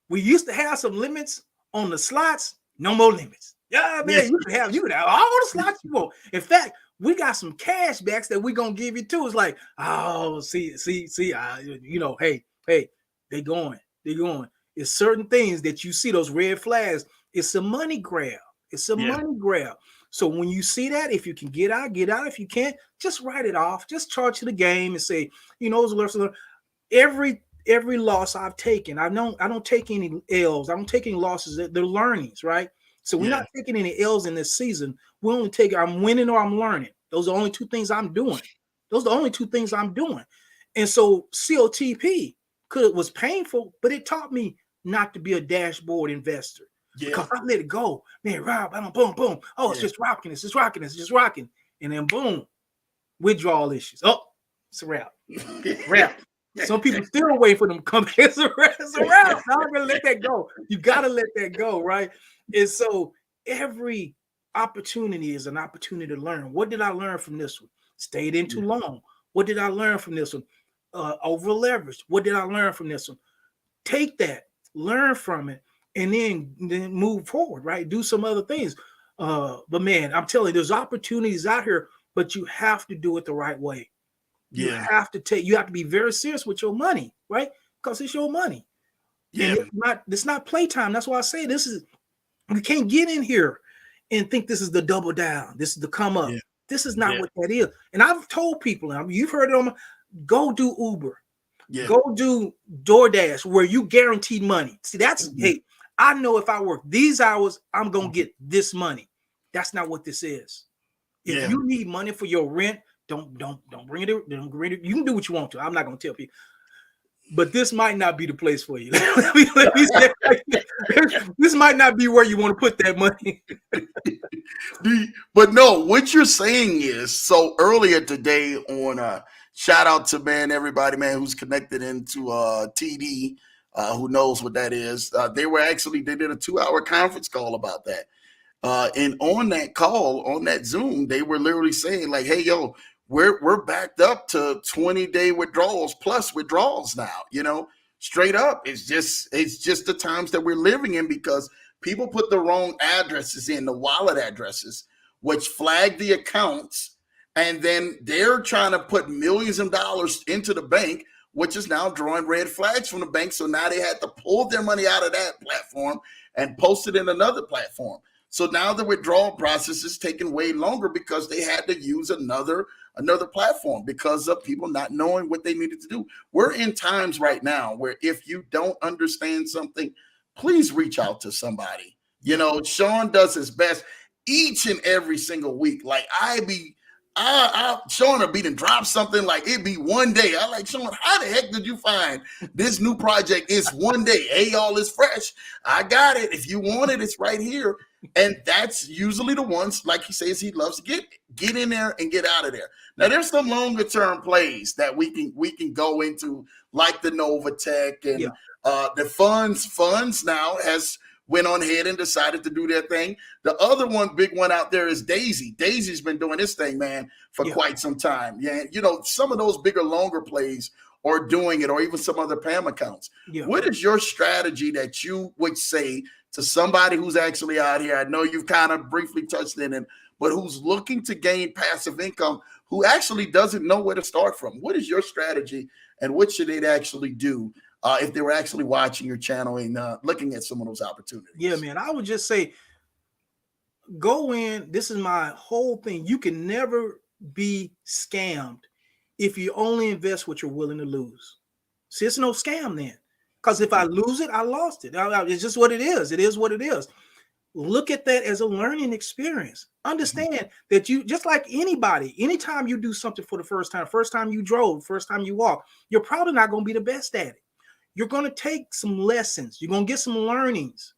We used to have some limits on the slots. No more limits. Yeah, man, you can have all the slots you want. In fact, we got some cash backs that we're gonna give you too. It's like, oh, see, hey, they going. It's certain things that you see, those red flags. It's a money grab. Money grab. So when you see that, if you can get out, get out. If you can't, just write it off. Just charge to the game and say, you know, every loss I've taken, I don't take any L's. I don't take any losses. They're learnings, right? So we're not taking any L's in this season. We only take I'm winning or I'm learning. Those are the only two things I'm doing. Those are the only two things I'm doing. And so COTP was painful, but it taught me not to be a dashboard investor. Because I let it go. Man, Rob, boom, boom. Oh, it's just rocking. It's just rocking. It's just rocking. And then boom, withdrawal issues. Oh, it's a wrap. Wrap. Some people still wait for them to come back. It's a wrap. I'm gonna let that go. You gotta let that go, right? And so every opportunity is an opportunity to learn. What did I learn from this one? Stayed in too long. What did I learn from this one? Over leveraged. What did I learn from this one? Take that, learn from it, and then move forward, right? Do some other things. But man, I'm telling you, there's opportunities out here, but you have to do it the right way. You have to be very serious with your money, right? Because it's your money. And it's not playtime. That's why I say you can't get in here and think this is the double down. This is the come up. This is not what that is. And I've told people, you've heard it go do Uber. Go do DoorDash where you guaranteed money. See, that's hey, I know if I work these hours, I'm gonna get this money. That's not what this is. If you need money for your rent, don't bring it. Don't bring it. You can do what you want to. I'm not gonna tell people. But this might not be the place for you. Let me say, this might not be where you want to put that money. But no, what you're saying is, so earlier today on shout out to everybody who's connected into TD, who knows what that is. They did a 2-hour conference call about that. And on that call, on that Zoom, they were literally saying like, hey, yo, we're backed up to 20-day withdrawals plus withdrawals now, straight up. It's just the times that we're living in because people put the wrong addresses in, the wallet addresses, which flag the accounts. And then they're trying to put millions of dollars into the bank, which is now drawing red flags from the bank. So now they had to pull their money out of that platform and post it in another platform. So now the withdrawal process is taking way longer because they had to use another platform because of people not knowing what they needed to do. We're in times right now where if you don't understand something, please reach out to somebody. Shawn does his best each and every single week. Like Shawn will be to drop something like it'd be one day. I like, Shawn, how the heck did you find this new project? It's one day. Hey, y'all, it's fresh. I got it. If you want it, it's right here. And that's usually the ones, like he says, he loves to get in there and get out of there. Now, there's some longer term plays that we can go into, like the Novatech and the funds now has went on ahead and decided to do their thing. The other big one out there is Daisy. Daisy's been doing this thing, man, for quite some time. Yeah, some of those bigger, longer plays are doing it, or even some other PAM accounts. What is your strategy that you would say to somebody who's actually out here? I know you've kind of briefly touched in it, but who's looking to gain passive income, who actually doesn't know where to start from. What is your strategy, and what should they actually do if they were actually watching your channel and looking at some of those opportunities? Yeah, man, I would just say, go in. This is my whole thing. You can never be scammed if you only invest what you're willing to lose. See, it's no scam then. Because if I lose it, I lost it. It's just what it is. It is what it is. Look at that as a learning experience. Understand that you, just like anybody, anytime you do something for the first time you drove, first time you walk, you're probably not going to be the best at it. You're going to take some lessons. You're going to get some learnings.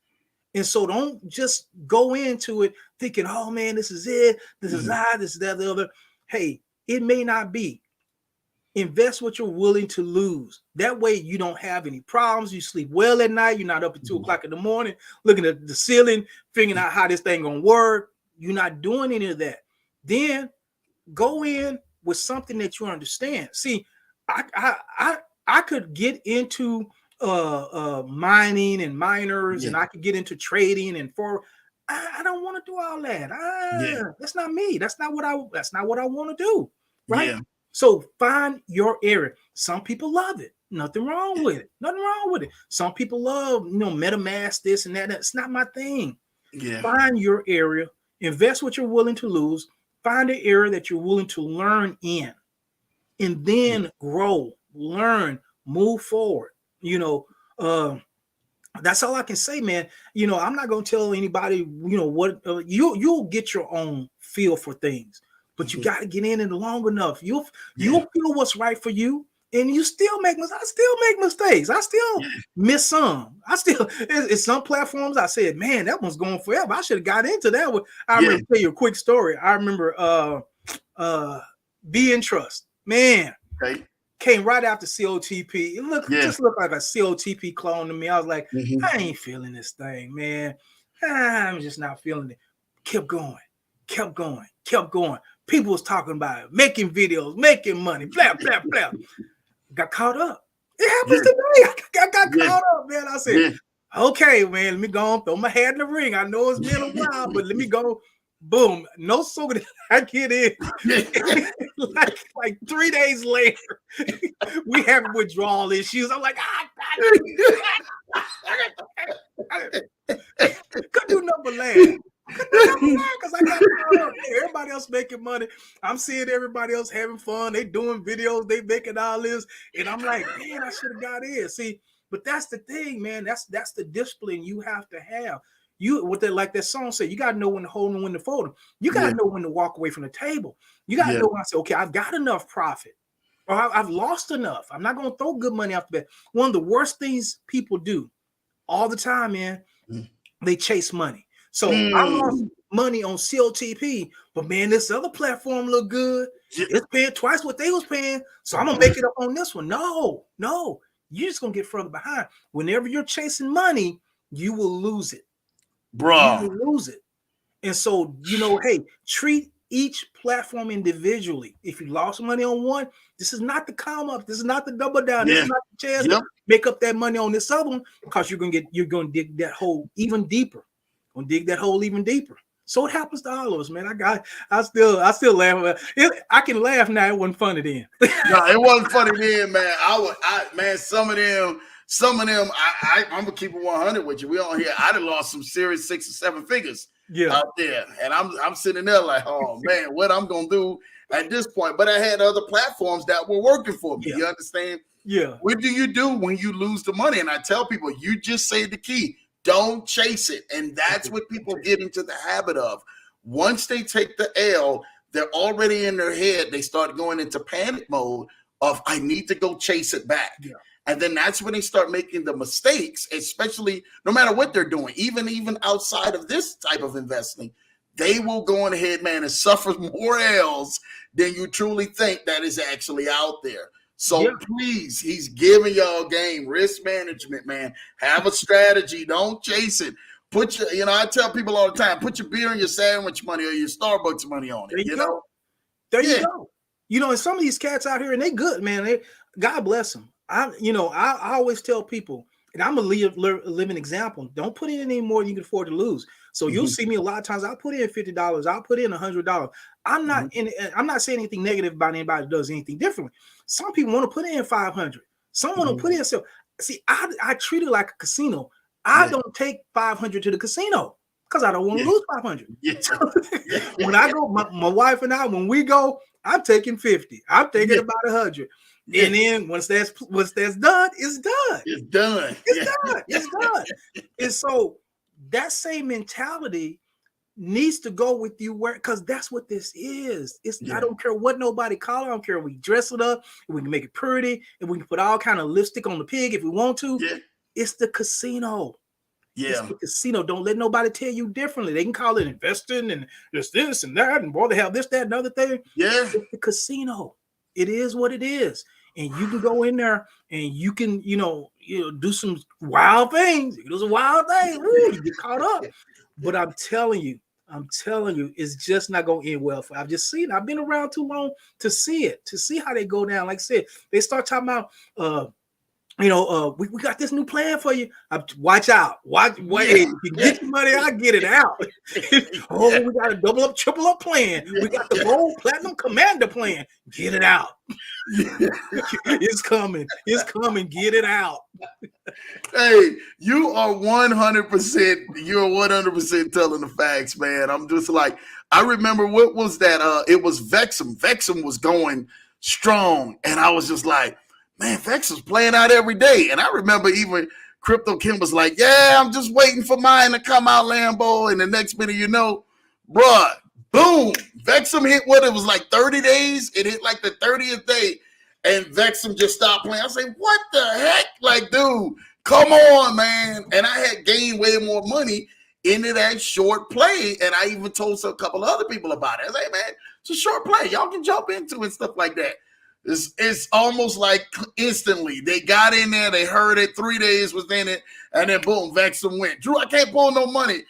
And so don't just go into it thinking, oh man, this is it. This is this is that, the other. Hey, it may not be. Invest what you're willing to lose. That way you don't have any problems. You sleep well at night. You're not up at 2 o'clock in the morning looking at the ceiling, figuring out how this thing gonna work. You're not doing any of that. Then go in with something that you understand. See, I could get into mining and miners, and I could get into trading and I don't want to do all that. That's not me. That's not what I want to do. Right. Yeah. So find your area. Some people love it. Nothing wrong with it. Nothing wrong with it. Some people love, MetaMask, this and that. That's not my thing. Yeah. Find your area Invest what you're willing to lose. Find an area that you're willing to learn in, and then grow, learn, move forward. You know, that's all I can say, man. You know, I'm not gonna tell anybody, you know, what you'll get your own feel for things, but you got to get in it long enough. You'll feel what's right for you, and you still make mistakes. I still make mistakes. I still miss some. I still it's some platforms. I said, man, that one's going forever. I should have got into that one. I remember tell you a quick story. I remember Be in Trust, man. Okay. Came right after COTP. It just looked like a COTP clone to me. I was like, I ain't feeling this thing, man. I'm just not feeling it. Kept going. People was talking about it, making videos, making money, blah, blah, blah. Got caught up. It happens today. I got caught up, man. I said, okay, man, let me go and throw my hat in the ring. I know it's been a while, but let me go. Boom. No sooner than I get in. like 3 days later, we have withdrawal issues. I'm like, could do number laugh. Because I got everybody else making money. I'm seeing everybody else having fun. They doing videos, they making all this. And I'm like, man, I should have got in. See, but that's the thing, man. That's the discipline you have to have. You what that like that song said, you gotta know when to hold and when to fold them. You gotta know when to walk away from the table. You gotta know when I say, okay, I've got enough profit, or I've lost enough. I'm not gonna throw good money off the bat. One of the worst things people do all the time, man, they chase money. So I lost money on COTP, but man, this other platform look good. It's paying twice what they was paying, so I'm gonna make it up on this one. No, you're just gonna get further behind. Whenever you're chasing money, you will lose it. Bro, You will lose it. And so, you know, hey, treat each platform individually. If you lost money on one, this is not the come up. This is not the double down. This is not the chance to make up that money on this other one, because you're gonna dig that hole even deeper. Gonna dig that hole even deeper. So it happens to all of us, man. I still laugh. I can laugh now. It wasn't funny then. No, it wasn't funny then, man. Man, some of them, I'm gonna keep it 100 with you. We on here. I done lost some serious 6 or 7 figures out there, and I'm sitting there like, oh man, what I'm gonna do at this point? But I had other platforms that were working for me. You understand? Yeah. What do you do when you lose the money? And I tell people, you just say the key. Don't chase it. And that's what people get into the habit of. Once they take the L, they're already in their head. They start going into panic mode of, I need to go chase it back. Yeah. And then that's when they start making the mistakes, especially no matter what they're doing, even outside of this type of investing, they will go on ahead, man, and suffer more L's than you truly think that is actually out there. So please, he's giving y'all game, risk management, man. Have a strategy. Don't chase it. Put your, I tell people all the time, put your beer and your sandwich money or your Starbucks money on it. There you go. There you go. And some of these cats out here, and they good, man. God bless them. I always tell people, and I'm a living example. Don't put in any more than you can afford to lose. So you'll see me a lot of times. I'll put in $50. I'll put in $100. I'm not saying anything negative about anybody that does anything differently. Some people want to put in 500. Some want to put in. So see, I treat it like a casino. I don't take 500 to the casino because I don't want to lose 500. When I go, my wife and I, when we go, I'm taking 50. I'm taking about 100. And then once that's done, it's done. It's done. It's done. And so that same mentality needs to go with you, because that's what this is. I don't care what nobody call it. I don't care if we dress it up, and we can make it pretty, and we can put all kind of lipstick on the pig if we want to. It's the casino. It's the casino. Don't let nobody tell you differently. They can call it investing and this and that, and boy, they have this, that, and other thing. It's the casino. It is what it is. And you can go in there and you can, do some wild things. You do some wild things. Ooh, you get caught up. But I'm telling you, it's just not going to end well. I've just seen it. I've been around too long to see it, to see how they go down. Like I said, they start talking about we got this new plan for you. Watch out. Wait. Yeah. If you get your money, I get it out. Oh, we got a double up, triple up plan. We got the gold platinum commander plan. Get it out. It's coming. It's coming. Get it out. Hey, you are 100%, you're 100% telling the facts, man. I'm just like, I remember what was that? It was Vexum. Vexum was going strong. And I was just like, man, Vexum's playing out every day. And I remember even Crypto Kim was like, yeah, I'm just waiting for mine to come out, Lambo. And the next minute, bruh, boom, Vexum hit what it was like 30 days. It hit like the 30th day. And Vexum just stopped playing. I say, what the heck? Like, dude, come on, man. And I had gained way more money into that short play. And I even told a couple of other people about it. I say, hey, man, it's a short play. Y'all can jump into it and stuff like that. It's almost like instantly. They got in there. They heard it. 3 days was in it. And then, boom, Vexum went. Drew, I can't pull no money.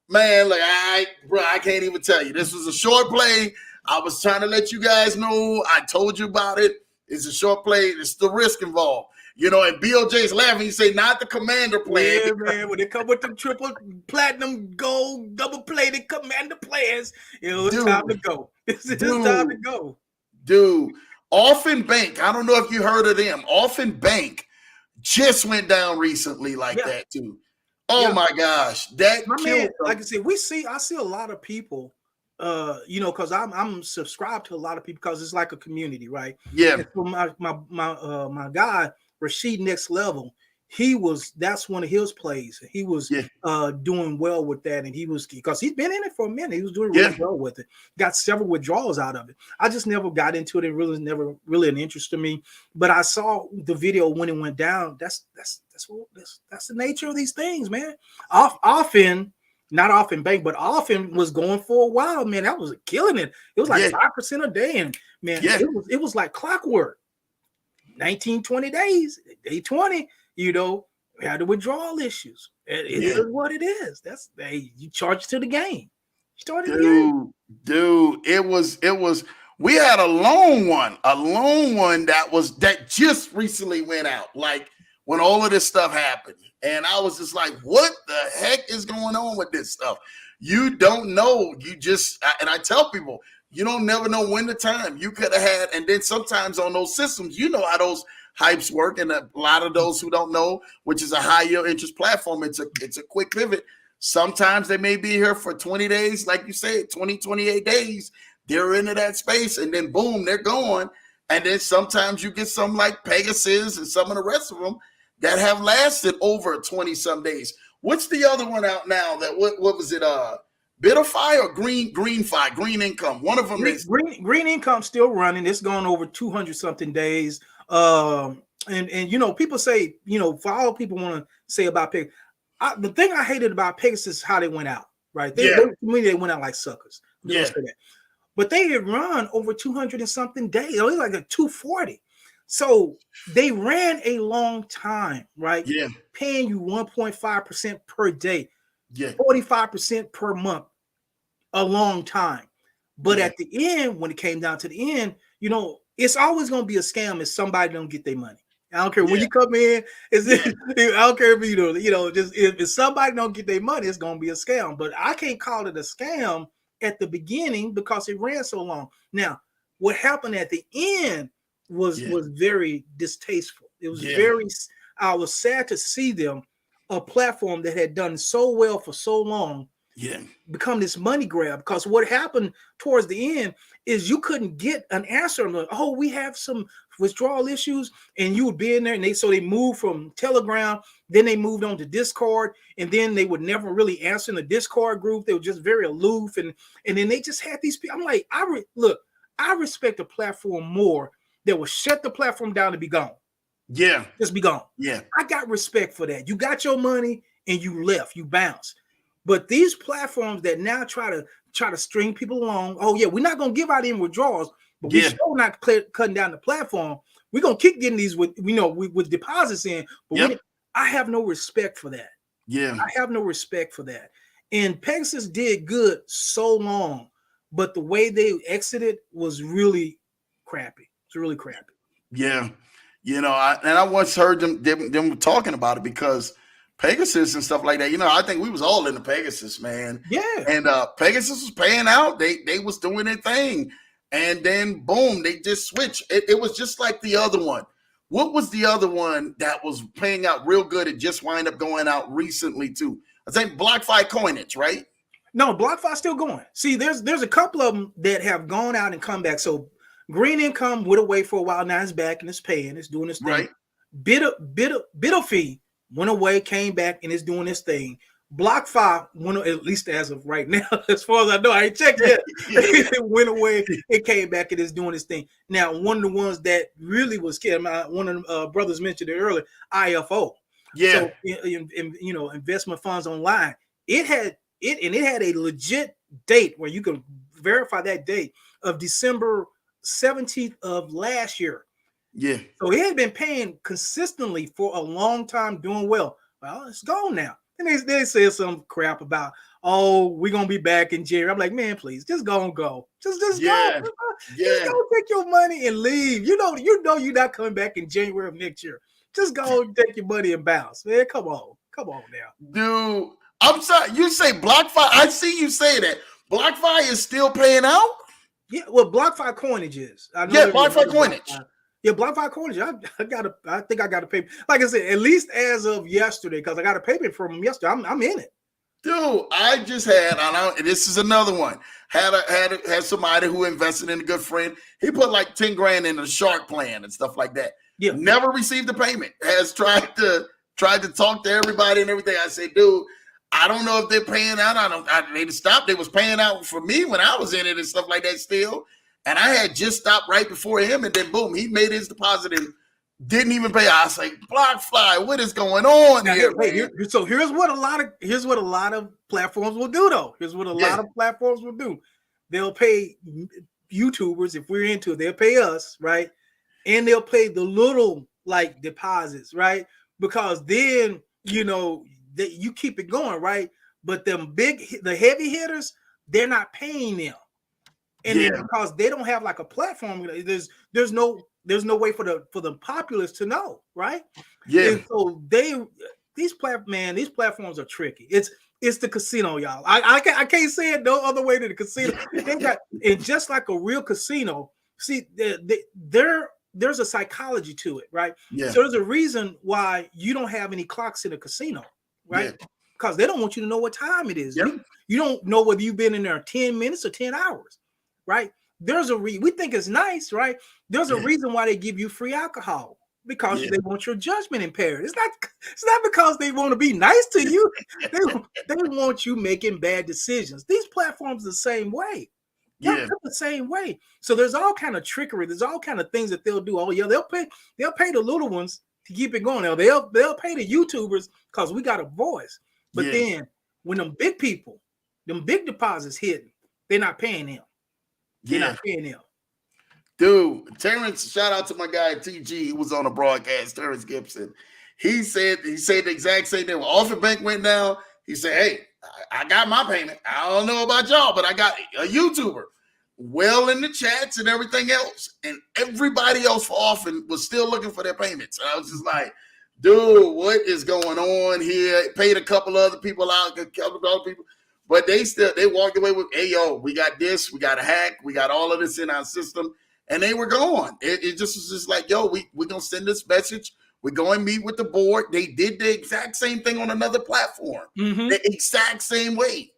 Man, like, I can't even tell you. This was a short play. I was trying to let you guys know. I told you about it. It's a short play. It's the risk involved. And BOJ's laughing. He say, not the commander plan. Yeah, man. When they come with the triple platinum gold double plated commander plans, it's time to go. It's time to go. Dude, Orphan Bank. I don't know if you heard of them. Orphan Bank just went down recently like that too. Oh my gosh. That my man, like I said, I see a lot of people because I'm subscribed to a lot of people because it's like a community, right? Yeah. And so my guy, Rashid Next Level, that's one of his plays. He was doing well with that, and because he's been in it for a minute. He was doing really well with it. Got several withdrawals out of it. I just never got into it. It really never really an interest to me. But I saw the video when it went down. That's the nature of these things, man. Often. Not Orphan Bank, but Orphan was going for a while, man. That was killing it. It was like 5% a day, and man, it was like clockwork. 19, 20 days, day 20, we had the withdrawal issues. It is what it is. You charge to the game. Dude, it was. We had a loan one that just recently went out, like when all of this stuff happened. And I was just like, what the heck is going on with this stuff? You don't know. And I tell people, you don't never know when the time you could have had. And then sometimes on those systems, how those hypes work. And a lot of those who don't know, which is a high yield interest platform, it's a quick pivot. Sometimes they may be here for 20 days, like you said, 20, 28 days. They're into that space. And then boom, they're gone. And then sometimes you get some like Pegasus and some of the rest of them that have lasted over 20-some days. What's the other one out now? What was it? Bitterfi or Greenfi, Green Income? One of them is Green Income still running. It's gone over 200-something days. And people say, for all people want to say about Pegasus, the thing I hated about Pegasus is how they went out. Right? To me, they went out like suckers. But they had run over 200 and something days. It was like a 240. So they ran a long time, right? Yeah. Paying you 1.5% per day, 45% per month, a long time. But at the end, when it came down to the end, it's always going to be a scam if somebody don't get their money. I don't care when you come in. I don't care if just if somebody don't get their money, it's going to be a scam. But I can't call it a scam at the beginning because it ran so long. Now, what happened at the end was very distasteful. It was I was sad to see them, a platform that had done so well for so long, become this money grab. Because what happened towards the end is you couldn't get an answer. Like, we have some withdrawal issues, and you would be in there, and they moved from Telegram, then they moved on to Discord, and then they would never really answer in the Discord group. They were just very aloof, and then they just had these people. I'm like, I respect a platform more that will shut the platform down and be gone. Yeah. Just be gone. Yeah. I got respect for that. You got your money and you left, you bounced. But these platforms that now try to string people along, we're not going to give out any withdrawals, but we're still not cutting down the platform. We're going to keep getting these with deposits in. But I have no respect for that. Yeah. I have no respect for that. And Pegasus did good so long, but the way they exited was really crappy. It's really crappy. Yeah. I once heard them talking about it because Pegasus and stuff like that. I think we was all into Pegasus, man. Yeah. And Pegasus was paying out. They was doing their thing, and then boom, they just switched. It was just like the other one. What was the other one that was paying out real good? It just wind up going out recently too. I think BlockFi Coinage, right? No, BlockFi's still going. See, there's a couple of them that have gone out and come back. So Green Income went away for a while. Now it's back and it's paying. It's doing its thing. Right. Biddle went away, came back, and is doing its thing. BlockFi went, at least as of right now, as far as I know, I ain't checked yet. It went away, it came back, and is doing its thing. Now, one of the ones that really was scared, one of the brothers mentioned it earlier, IFO. Yeah. So, investment funds online. It had a legit date where you can verify that date of December 17th of last year. Yeah. So it had been paying consistently for a long time, doing well. Well, it's gone now. And they said some crap about, oh, we're gonna be back in January. I'm like, man, please, just go and go. Just go. Just go take your money and leave. You know you're not coming back in January of next year. Just go and take your money and bounce. Man, come on now. Dude, I'm sorry. You say BlockFi. I see you say that. BlockFi is still paying out? Yeah, well, BlockFi Coinage is. BlockFi Coinage. Yeah, BlockFi Coinage. I think I got to pay. Like I said, at least as of yesterday, because I got a payment from them yesterday. I'm in it. Dude, I just had, this is another one. Had somebody who invested in a good friend. He put like 10 grand in a shark plan and stuff like that. Yeah. Never received the payment. Has tried to talk to everybody and everything. I say, dude, I don't know if they're paying out. They stopped. They was paying out for me when I was in it and stuff like that still. And I had just stopped right before him, and then boom, he made his deposit and didn't even pay. I was like, BlockFi, what is going on here? So here's what a lot of platforms will do, though. Here's what a lot of platforms will do. They'll pay YouTubers, if we're into it, they'll pay us, right? And they'll pay the little like deposits, right? Because then you keep it going, right? But the heavy hitters, they're not paying them. And then because they don't have like a platform, there's no way for the populace to know, right? Yeah. And so these platforms are tricky. It's the casino, y'all. I can't say it no other way than the casino. And just like a real casino, see, there's a psychology to it, right? Yeah. So there's a reason why you don't have any clocks in a casino, right? Yeah. Because they don't want you to know what time it is. Yep. You don't know whether you've been in there 10 minutes or 10 hours. Right? There's we think it's nice, right? There's a reason why they give you free alcohol, because they want your judgment impaired. It's not because they want to be nice to you. They want you making bad decisions. These platforms are the same way. They're the same way. So there's all kind of trickery. There's all kind of things that they'll do. Oh yeah, they'll pay the little ones to keep it going. Now they'll pay the YouTubers because we got a voice. But then when them big people, them big deposits hit, they're not paying them. You're not paying him. Dude, Terrence, shout out to my guy TG, who was on the broadcast, Terrence Gibson. He said the exact same thing. When Orphan Bank went down, he said, hey, I got my payment. I don't know about y'all, but I got a YouTuber well in the chats and everything else. And everybody else for Orphan was still looking for their payments. And I was just like, dude, what is going on here? Paid a couple other people out, but they walked away with, hey, yo, we got this, we got a hack, we got all of this in our system, and they were gone. It just was just like, yo, we're going to send this message. We're going to meet with the board. They did the exact same thing on another platform. Mm-hmm. The exact same way.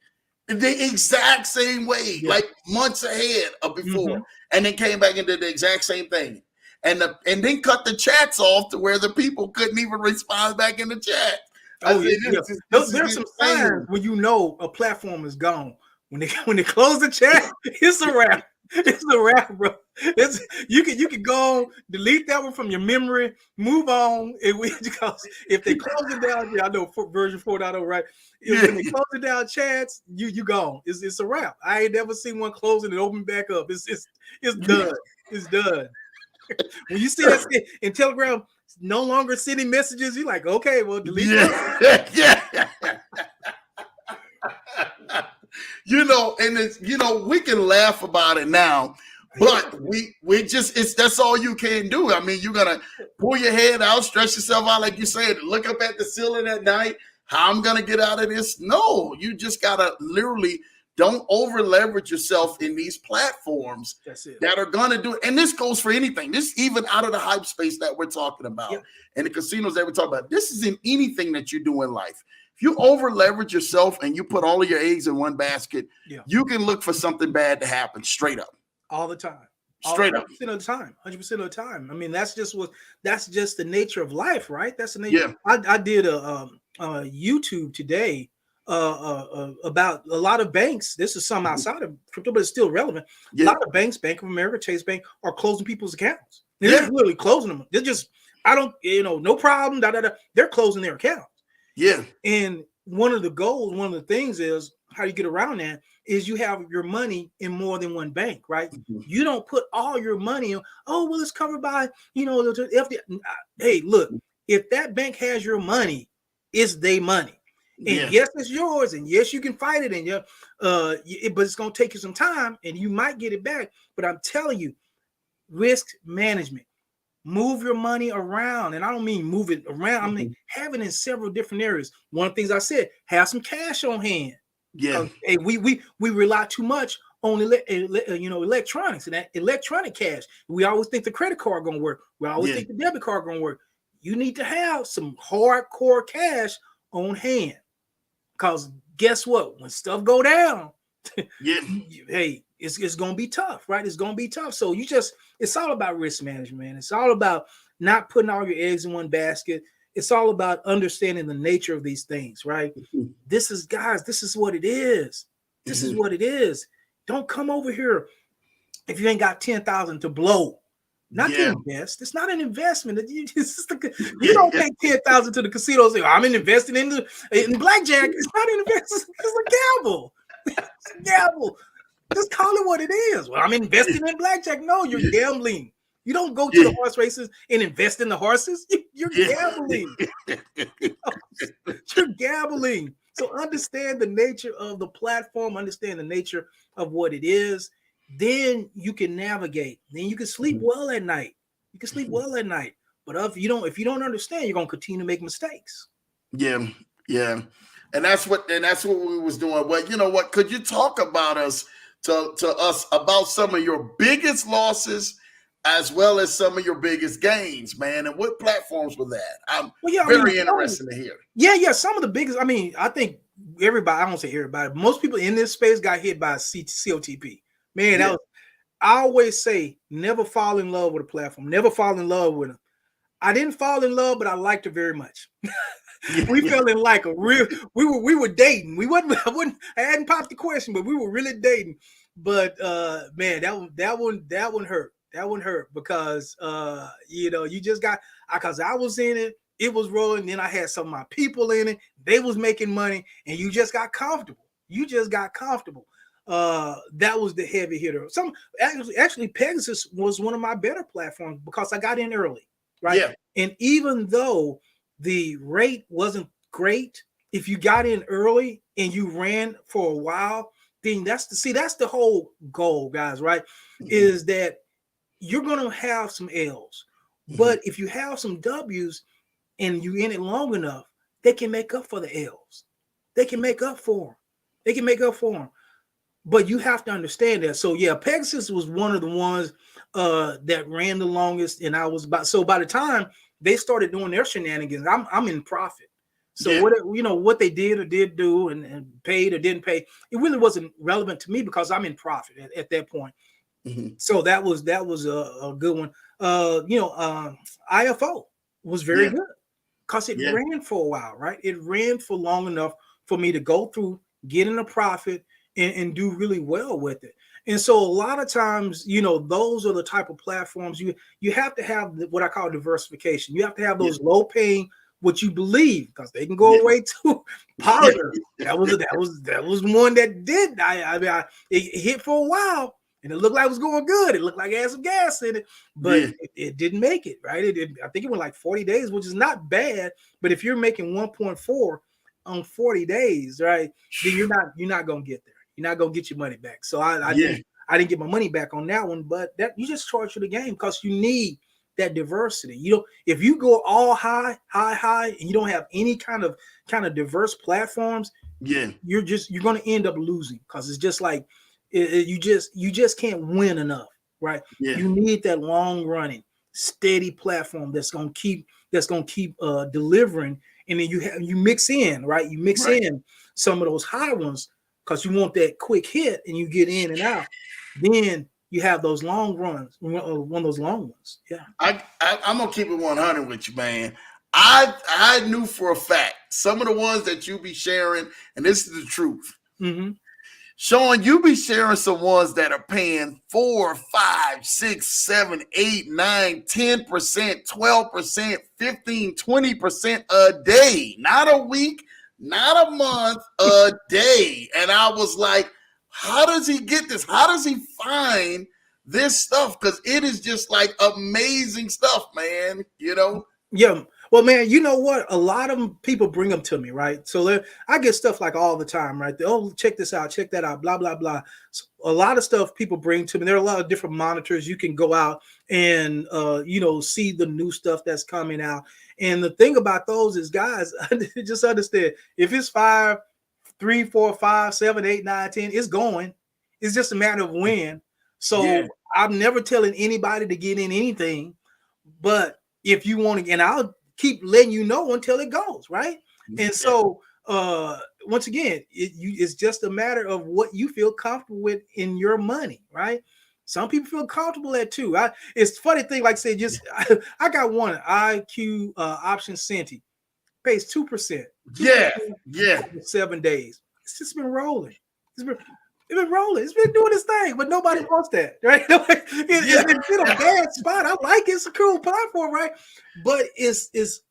Like months ahead of before, and then came back and did the exact same thing. And then cut the chats off to where the people couldn't even respond back in the chat. There's some signs when you know a platform is gone. When they close the chat, it's a wrap. It's a wrap, bro. You can go delete that one from your memory, move on. Because if they close it down, I know version 4.0, right? When they close it down, chats, you gone. It's a wrap. I ain't never seen one closing and open back up. It's done. It's done. When you see that in Telegram, no longer sending messages, you're like, okay, well, delete that. And it's, we can laugh about it now, But we just that's all you can do. I mean, you're gonna pull your head out, stretch yourself out, like you said, look up at the ceiling at night. How I'm gonna get out of this? No, you just gotta literally don't over leverage yourself in these platforms that are gonna do it. And this goes for anything. This even out of the hype space that we're talking about and the casinos that we're talking about. This is in anything that you do in life. If you over leverage yourself and you put all of your eggs in one basket, you can look for something bad to happen straight up. All the time. Straight up. 100% of the time. 100% of the time. I mean, that's just the nature of life, right? That's the nature. Yeah. I did a YouTube today about a lot of banks. This is some outside of crypto, but it's still relevant. A lot of banks, Bank of America, Chase Bank, are closing people's accounts. They're literally closing them. They're just, no problem. They're closing their accounts. Yeah. And one of the goals, one of the things is how you get around that is you have your money in more than one bank, right? You don't put all your money in, it's covered by, the FD. Hey, look, if that bank has your money, it's their money. And yes, it's yours. And yes, you can fight it. And but it's going to take you some time and you might get it back. But I'm telling you, risk management. Move your money around. And I don't mean move it around. I mean, have it in several different areas. One of the things I said, have some cash on hand. Yeah. Hey, we rely too much on electronics and that electronic cash. We always think the credit card going to work. We always think the debit card going to work. You need to have some hardcore cash on hand. Because guess what? When stuff go down, hey, it's going to be tough, right? It's going to be tough. So it's all about risk management. It's all about not putting all your eggs in one basket. It's all about understanding the nature of these things, right? This is what it is. This is what it is. Don't come over here if you ain't got 10,000 to blow. Not to invest. It's not an investment. You don't take 10,000 to the casino and say, I'm investing in blackjack. It's not an investment. It's a gamble. It's a gamble. Just call it what it is. Well, I'm investing in blackjack. No, you're gambling. You don't go to the horse races and invest in the horses. You're gambling. You're gambling. So understand the nature of the platform. Understand the nature of what it is. Then you can navigate. Then you can sleep well at night. You can sleep well at night. But if you don't understand, you're gonna continue to make mistakes. Yeah. And that's what we was doing. Well, you know what? Could you talk about us to us about some of your biggest losses as well as some of your biggest gains, man? And what platforms were that? I'm very interested to hear. Yeah. Some of the biggest. I mean, I think everybody. I don't say everybody. Most people in this space got hit by COTP. Man, I always say, never fall in love with a platform. Never fall in love with them. I didn't fall in love, but I liked her very much. We fell in like a real. We were dating. I hadn't popped the question, but we were really dating. But man, that one hurt. That one hurt because you just got because I was in it. It was rolling. Then I had some of my people in it. They was making money, and you just got comfortable. That was the heavy hitter. Actually, Pegasus was one of my better platforms because I got in early, right? Yeah. And even though the rate wasn't great, if you got in early and you ran for a while, then that's the whole goal, guys, right? Is that you're gonna have some L's, but if you have some W's and you in it long enough, they can make up for the L's. They can make up for them. But you have to understand that. So yeah, Pegasus was one of the ones that ran the longest, and by the time they started doing their shenanigans, I'm in profit. So what they did or did do and paid or didn't pay, it really wasn't relevant to me because I'm in profit at that point. So that was a good one. IFO was very good because it ran for a while, right? It ran for long enough for me to go through, get in a profit, and do really well with it. And so a lot of times, those are the type of platforms you have to have what I call diversification. You have to have those low paying, what you believe, because they can go away too. Polymer. That was one that did. It hit for a while and it looked like it was going good. It looked like it had some gas in it, but it didn't make it, right? I think it went like 40 days, which is not bad. But if you're making 1.4 on 40 days, right, then you're not going to get there. You're not gonna get your money back. So I I didn't get my money back on that one, but that you just charge for the game because you need that diversity. You know, if you go all high, and you don't have any kind of diverse platforms, Yeah. you're going to end up losing because it's just like you just can't win enough, right? Yeah. You need that long running, steady platform that's going to keep delivering, and then you mix in, right? You mix in some of those high ones because you want that quick hit, and you get in and out. Then you have those long runs, one of those long ones. Yeah. I'm gonna keep it 100 with you, man. I knew for a fact some of the ones that you be sharing, and this is the truth. Mm-hmm. Shawn, you be sharing some ones that are paying 4, 5, 6, 7, 8, 9, 10%, 12%, 15, 20% a day, not a week, not a month, a day. And I was like, how does he get this? How does he find this stuff? Because it is just like amazing stuff, man. You know? Yeah. Well, man, you know what? A lot of people bring them to me, right? So I get stuff like all the time, right? Oh, check this out, check that out, blah, blah, blah. So a lot of stuff people bring to me. There are a lot of different monitors. You can go out and, see the new stuff that's coming out. And the thing about those is, guys, just understand, if it's 5, 3, 4, 5, 7, 8, 9, 10, it's going. It's just a matter of when. So I'm never telling anybody to get in anything, but if you want to, and I'll keep letting you know until it goes, right? And so once again, it's just a matter of what you feel comfortable with in your money, right? Some people feel comfortable at too. It's funny thing, like I said, I got one IQ option Centi, pays 2%. Yeah. 7 days. It's just been rolling. It's been rolling. It's been doing its thing, but nobody wants that, right? It's in a bad spot. I like it. It's a cool platform, right? But it's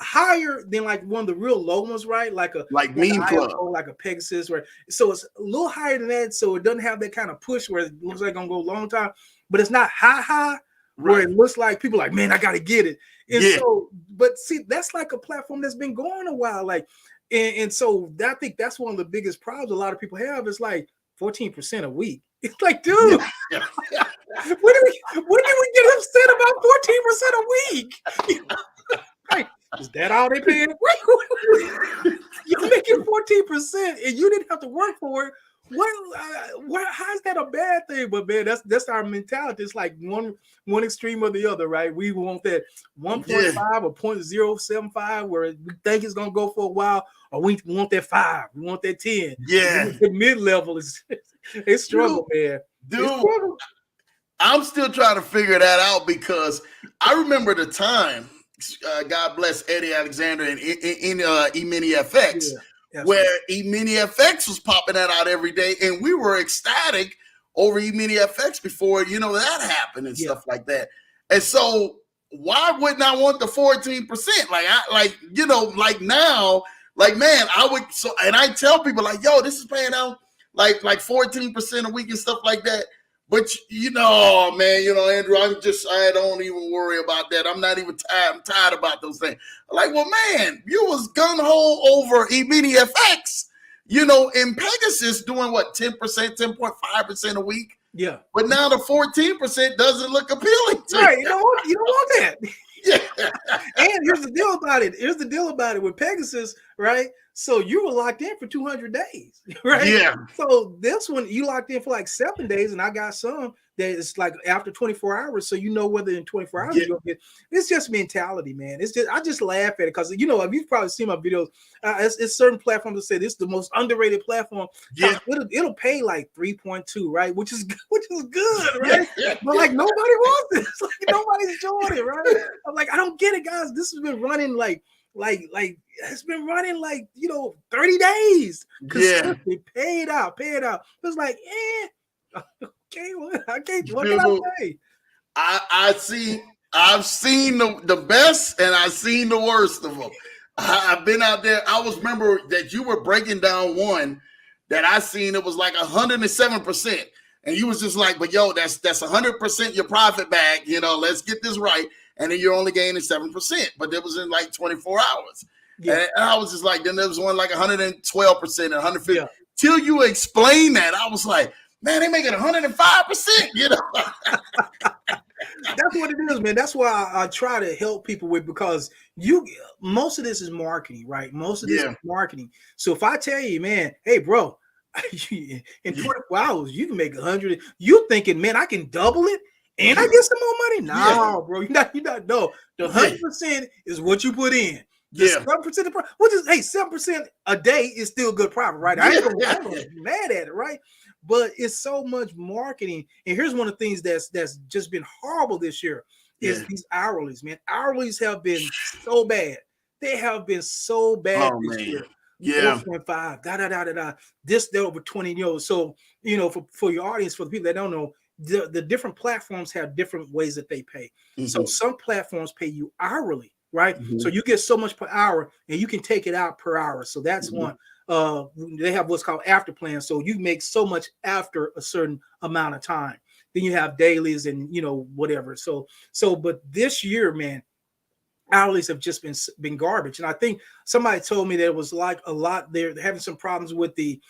higher than like one of the real low ones, right? Like Meme Club, like a Pegasus, right? So it's a little higher than that. So it doesn't have that kind of push where it looks like it's gonna go a long time, but it's not high where it looks like people like, man, I gotta get it. And so, but see, that's like a platform that's been going a while, like, and so I think that's one of the biggest problems a lot of people have is like 14% a week. It's like, dude, when did we get upset about 14% a week? Like, is that all they paying? You're making 14% and you didn't have to work for it. How's that a bad thing? But man, that's our mentality. It's like one extreme or the other, right? We want that 1.5 or 0.075 where we think it's gonna go for a while, or we want that 5, we want that 10. Yeah, the mid-level is it's struggle, man. Dude, I'm still trying to figure that out because I remember the time. God bless Eddie Alexander and E-Mini FX. Where E-Mini FX was popping that out every day, and we were ecstatic over E-Mini FX before that happened and stuff like that. And so, why wouldn't I want the 14%? Like now, man, I would. So, and I tell people like, yo, this is paying out like 14% a week and stuff like that. But man, Andrew, I don't even worry about that. I'm not even tired. I'm tired about those things. Like, well, man, you was gung-ho over E-Mini FX, in Pegasus doing what, 10%, 10.5% a week? Yeah. But now the 14% doesn't look appealing to you. You don't want that. Yeah. And here's the deal about it with Pegasus, right? So you were locked in for 200 days, right? Yeah. So this one you locked in for like 7 days, and I got some that it's like after 24 hours. So whether in 24 hours you're gonna get. It's just mentality, man. I just laugh at it because you've probably seen my videos. It's certain platforms that say this is the most underrated platform. Yeah, it'll pay like 3.2, right? Which is good, right? But like nobody wants this. Like nobody's doing it, right? I'm like, I don't get it, guys. This has been running like it's been running 30 days. Pay it out. It's like, okay, I can't. What can I say? I've seen the best and I've seen the worst of them. I've been out there. I remember that you were breaking down one that I seen. It was like 107%, and you was just like, "But yo, that's 100% your profit bag. Let's get this right." And then you're only gaining 7%, but it was in like 24 hours. Yeah. And I was just like, then there was one like 112% and 150. Yeah. Till you explain that, I was like, Man, they making 105%, you know. That's what it is, man. That's why I try to help people with, because most of this is marketing, right? Most of this is marketing. So if I tell you, man, hey, bro, in 24 hours you can make 100, you thinking, man, I can double it and I get some more money. No, bro, you're not. No, the 100% is what you put in. The 7% of profit, which is 7% a day is still good profit, right? I ain't gonna be mad at it, right? But it's so much marketing. And here's one of the things that's just been horrible this year is these hourlies, man. Hourlies have been so bad. They have been so bad this year. 4.5, this they're over 20 euros. So, for your audience, for the people that don't know, the different platforms have different ways that they pay. So some platforms pay you hourly, right? So you get so much per hour and you can take it out per hour. So that's one. They have what's called after plans. So you make so much after a certain amount of time. Then you have dailies and whatever. So but this year, man, hourlies have just been garbage. And I think somebody told me there was like a lot there having some problems with the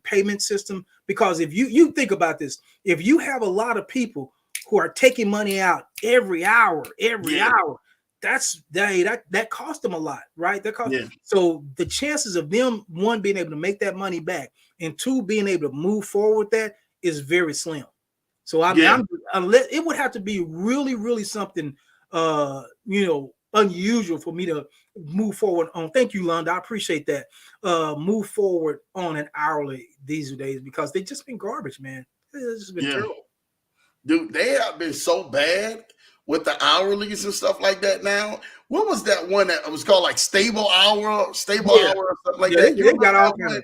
payment system, because if you think about this, if you have a lot of people who are taking money out every hour, that cost them a lot, right? So the chances of them, one, being able to make that money back, and two, being able to move forward with that is very slim. So unless it would have to be really, really something unusual for me to move forward on. Thank you, Lund. I appreciate that. Move forward on an hourly these days, because they've just been garbage, man. It's just been terrible. Dude, they have been so bad with the hourlies and stuff like that now. What was that one that was called like stable hour or something like that? They got all kinds of.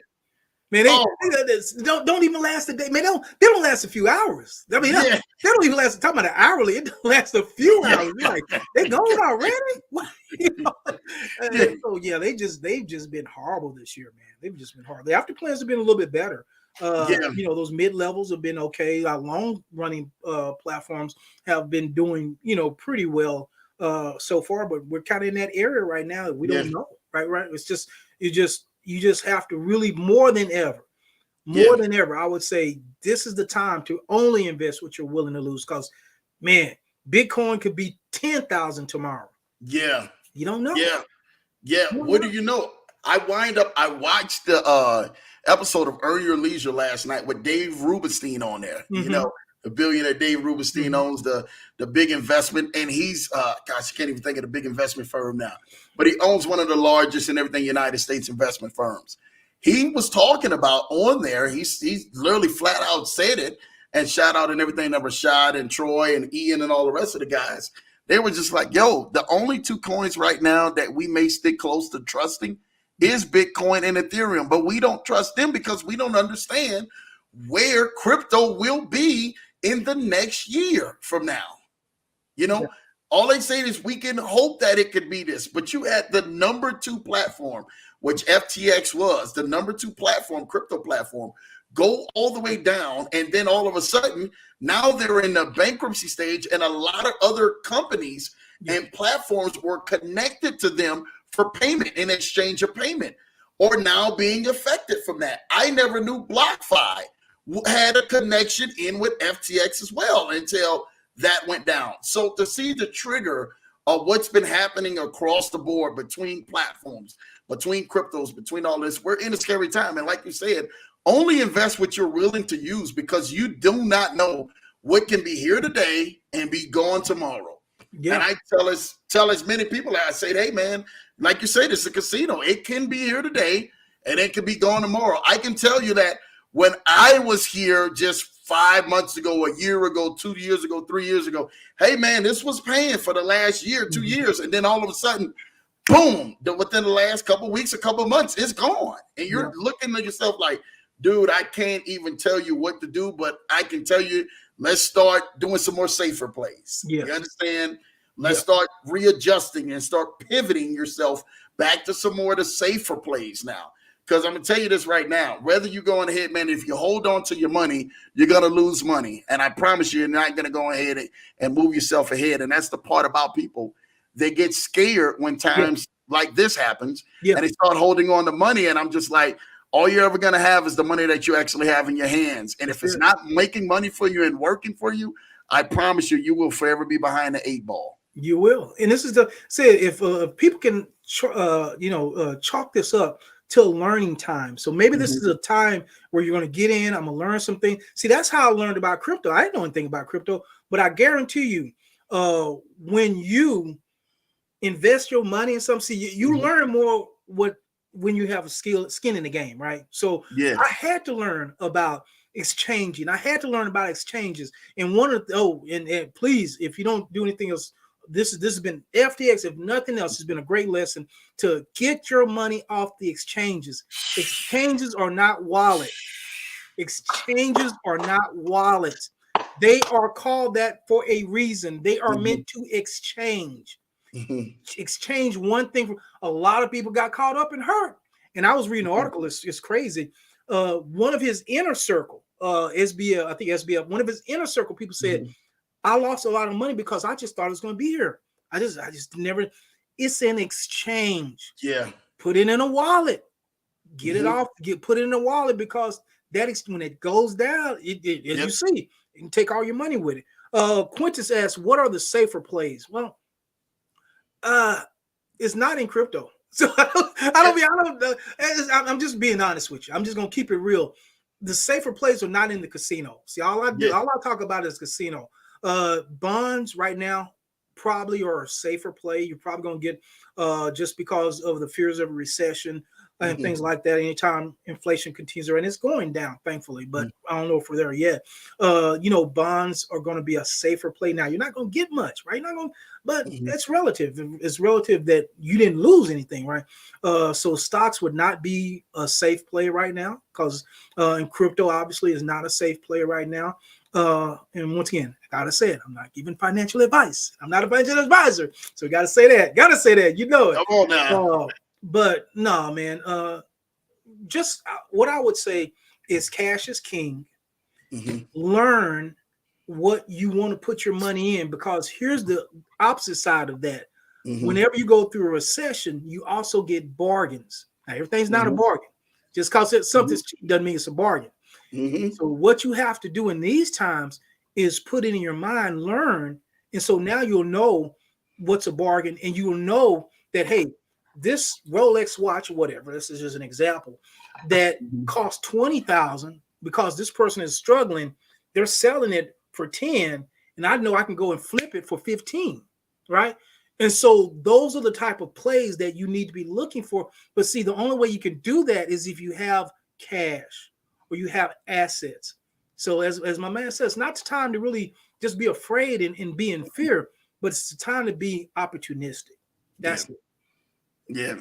Man, they don't even last a day. Man, they don't last a few hours. I mean, they don't even last. Talking about an hourly, it don't last a few hours. You're like, they gone already? So they've just been horrible this year, man. They've just been horrible. The after plans have been a little bit better. Those mid levels have been okay. Our long running platforms have been doing pretty well so far, but we're kind of in that area right now that we don't know. Right. It's just you just have to really more than ever, I would say this is the time to only invest what you're willing to lose, because, man, Bitcoin could be 10,000 tomorrow. Yeah. You don't know. Yeah. What do you know? I watched the episode of Earn Your Leisure last night with Dave Rubenstein on there. The billionaire Dave Rubenstein owns the big investment, and he's I can't even think of the big investment firm now, but he owns one of the largest in everything United States investment firms. He was talking about on there, he's literally flat out said it, and shout out and everything that Rashad and Troy and Ian and all the rest of the guys. They were just like, yo, the only two coins right now that we may stick close to trusting is Bitcoin and Ethereum, but we don't trust them because we don't understand where crypto will be in the next year from now. All they say is we can hope that it could be this, but you had the number 2 platform, which FTX was, the number 2 platform, crypto platform, go all the way down. And then all of a sudden, now they're in the bankruptcy stage, and a lot of other companies and platforms were connected to them for payment in exchange of payment, or now being affected from that. I never knew BlockFi had a connection in with FTX as well until that went down. So to see the trigger of what's been happening across the board between platforms, between cryptos, between all this, we're in a scary time. And like you said, only invest what you're willing to use, because you do not know what can be here today and be gone tomorrow. And I tell as many people, I say, hey man, like you said, it's a casino. It can be here today and it can be gone tomorrow. I can tell you that when I was here just 5 months ago, a year ago, 2 years ago, 3 years ago, hey man, this was paying for the last year, 2 years. And then all of a sudden, boom, within the last couple of weeks, a couple of months, it's gone. And you're looking at yourself like, dude, I can't even tell you what to do, but I can tell you, let's start doing some more safer plays. You understand? Let's start readjusting and start pivoting yourself back to some more of the safer plays now. Because I'm going to tell you this right now, whether you're going ahead, man, if you hold on to your money, you're going to lose money. And I promise you're not going to go ahead and move yourself ahead. And that's the part about people. They get scared when times like this happens and they start holding on to money. And I'm just like, all you're ever going to have is the money that you actually have in your hands. And if it's not making money for you and working for you, I promise you, you will forever be behind the 8 ball. You will. And this is the say if people can chalk this up to learning time. So maybe this is a time where you're going to get in. I'm going to learn something. See, that's how I learned about crypto. I didn't know anything about crypto, but I guarantee you, when you invest your money in something, you learn more when you have a skin in the game, right? So I had to learn about exchanging. I had to learn about exchanges. And one of and please, if you don't do anything else, this has been FTX. If nothing else, has been a great lesson to get your money off the exchanges. Exchanges are not wallets. Exchanges are not wallets. They are called that for a reason. They are meant to exchange. Exchange one thing. For a lot of people got caught up and hurt. And I was reading an article. It's crazy. One of his inner circle, SBF, I think SBF, one of his inner circle people said, I lost a lot of money because I just thought it was going to be here. I just never. It's an exchange. Yeah. Put it in a wallet. Get it off. Put it in a wallet because when it goes down, as you see, you can take all your money with it. Quintus asks, what are the safer plays? Well, it's not in crypto. So I'm just being honest with you. I'm just gonna keep it real. The safer plays are not in the casino. See, all I talk about is casino. Bonds right now probably are a safer play. You're probably gonna get just because of the fears of a recession and things like that. Anytime inflation continues, and it's going down, thankfully, but I don't know if we're there yet. Bonds are going to be a safer play. Now, you're not going to get much, right? You're not going, but it's relative. It's relative that you didn't lose anything, right? So stocks would not be a safe play right now because and crypto obviously is not a safe play right now. And once again, I gotta say it, I'm not giving financial advice. I'm not a financial advisor, so gotta say that. You know it. Come on now. But no, man. Just what I would say is cash is king. Learn what you want to put your money in, because here's the opposite side of that. Whenever you go through a recession, you also get bargains. Now, everything's not a bargain. Just because something's cheap doesn't mean it's a bargain. So what you have to do in these times is put it in your mind, learn, and so now you'll know what's a bargain, and you will know that, hey, this Rolex watch, whatever, this is just an example, that costs $20,000 because this person is struggling. They're selling it for 10, and I know I can go and flip it for 15, right? And so those are the type of plays that you need to be looking for. But see, the only way you can do that is if you have cash or you have assets. So as my man says, it's not the time to really just be afraid and be in fear, but it's the time to be opportunistic. That's it. Yeah.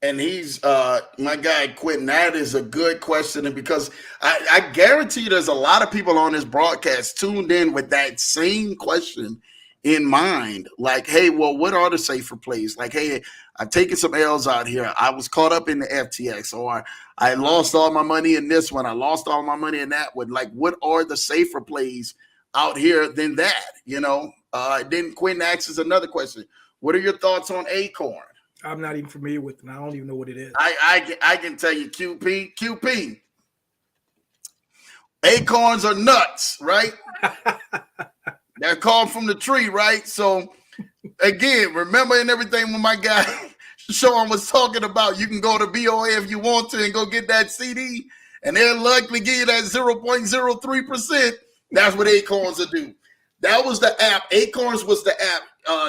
And he's my guy Quentin. That is a good question. And because I guarantee there's a lot of people on this broadcast tuned in with that same question in mind. Like, hey, well, what are the safer plays? Like, hey, I've taken some L's out here. I was caught up in the FTX, or I lost all my money in this one. I lost all my money in that one. Like, what are the safer plays out here than that? Then Quentin asks another question. What are your thoughts on Acorn? I'm not even familiar with them. I don't even know what it is. I can tell you, QP. Acorns are nuts, right? They're called from the tree, right? So, again, remember and everything when my guy Shawn was talking about, you can go to BOA if you want to and go get that CD, and they'll likely give you that 0.03%. That's what Acorns will do. That was the app. Acorns was the app.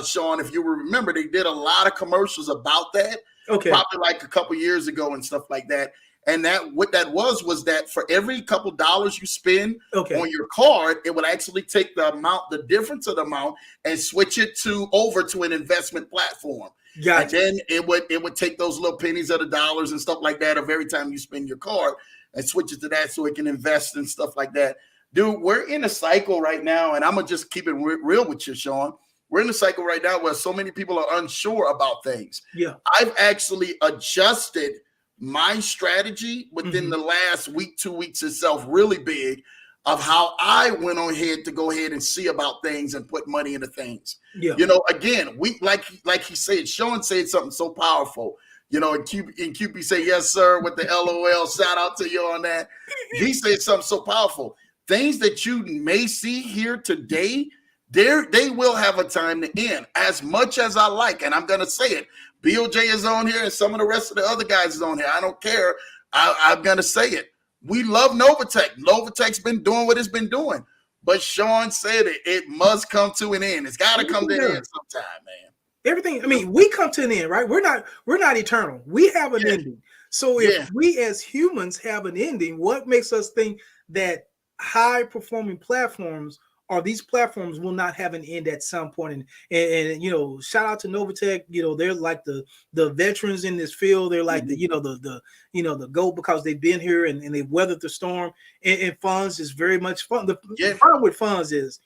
Shawn, if you remember, they did a lot of commercials about that. Okay. Probably like a couple years ago and stuff like that. And what that was that for every couple dollars you spend on your card, it would actually take the difference of the amount, and switch it over to an investment platform. Gotcha. And then it would take those little pennies of the dollars and stuff like that of every time you spend your card and switch it to that so it can invest and stuff like that. Dude, we're in a cycle right now, and I'm going to just keep it real with you, Shawn. We're in a cycle right now where so many people are unsure about things. Yeah, I've actually adjusted my strategy within the last week, 2 weeks itself, really big. of how I went on ahead to go ahead and see about things and put money into things. Yeah. You know, again, we like he said, Shawn said something so powerful. You know, and QP say, yes, sir, with the LOL. Shout out to you on that. He said something so powerful. Things that you may see here today, they will have a time to end. As much as I like, and I'm gonna say it, BOJ is on here and some of the rest of the other guys is on here. I don't care. I'm gonna say it. We love Novatech. Novatech's been doing what it's been doing. But Shawn said it must come to an end. It's got to come to an end sometime, man. Everything, I mean, we come to an end, right? We're not eternal. We have an ending. So if we as humans have an ending, what makes us think that high performing platforms or these platforms will not have an end at some point? And you know, shout out to Novatech. You know, they're like the veterans in this field. They're like the GOAT because they've been here and they've weathered the storm. And funds is very much fun. The problem with funds is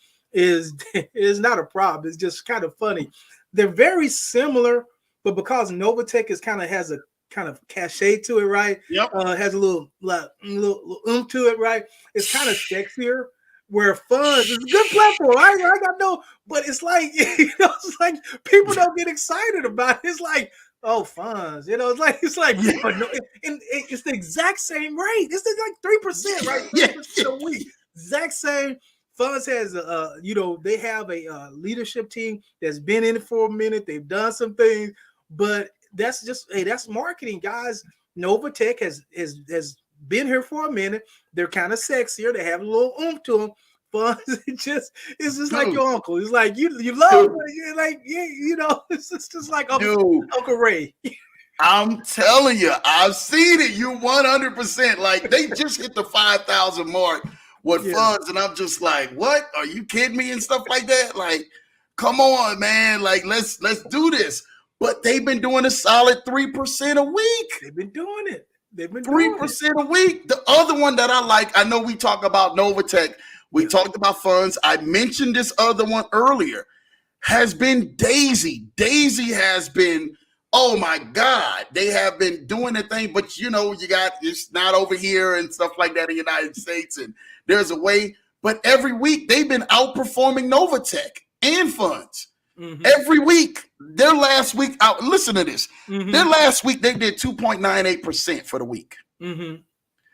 not a problem. It's just kind of funny. They're very similar, but because Novatech has a kind of cachet to it, right? Yep. Has a little to it, right? It's kind of sexier. Where funds is a good platform, I got no, but it's like it's like people don't get excited about it. It's like, oh, funds, it's like, but no, and it's the exact same rate. It's like 3%, right? 3% a week, exact same. Funds has they have a leadership team that's been in it for a minute. They've done some things, but that's just that's marketing, guys. Novatech has been here for a minute. They're kind of sexier. They have a little to them. Funds, it's just like your uncle. It's like you love him. You're like it's just like Uncle Ray. I'm telling you, I've seen it. You 100%. Like they just hit the 5,000 mark with funds, and I'm just like, what? Are you kidding me and stuff like that? Like, come on, man. Like, let's do this. But they've been doing a solid 3% a week. They've been doing it. They've been 3% a week. The other one that I like, I know we talk about Novatech. We talked about funds. I mentioned this other one earlier. Has been Daisy. Daisy has been. Oh my God, they have been doing the thing, but it's not over here and stuff like that in the United States, and there's a way. But every week they've been outperforming Novatech and funds. Mm-hmm. Every week, their last week out. Listen to this. Mm-hmm. Their last week they did 2.98% for the week. Mm-hmm.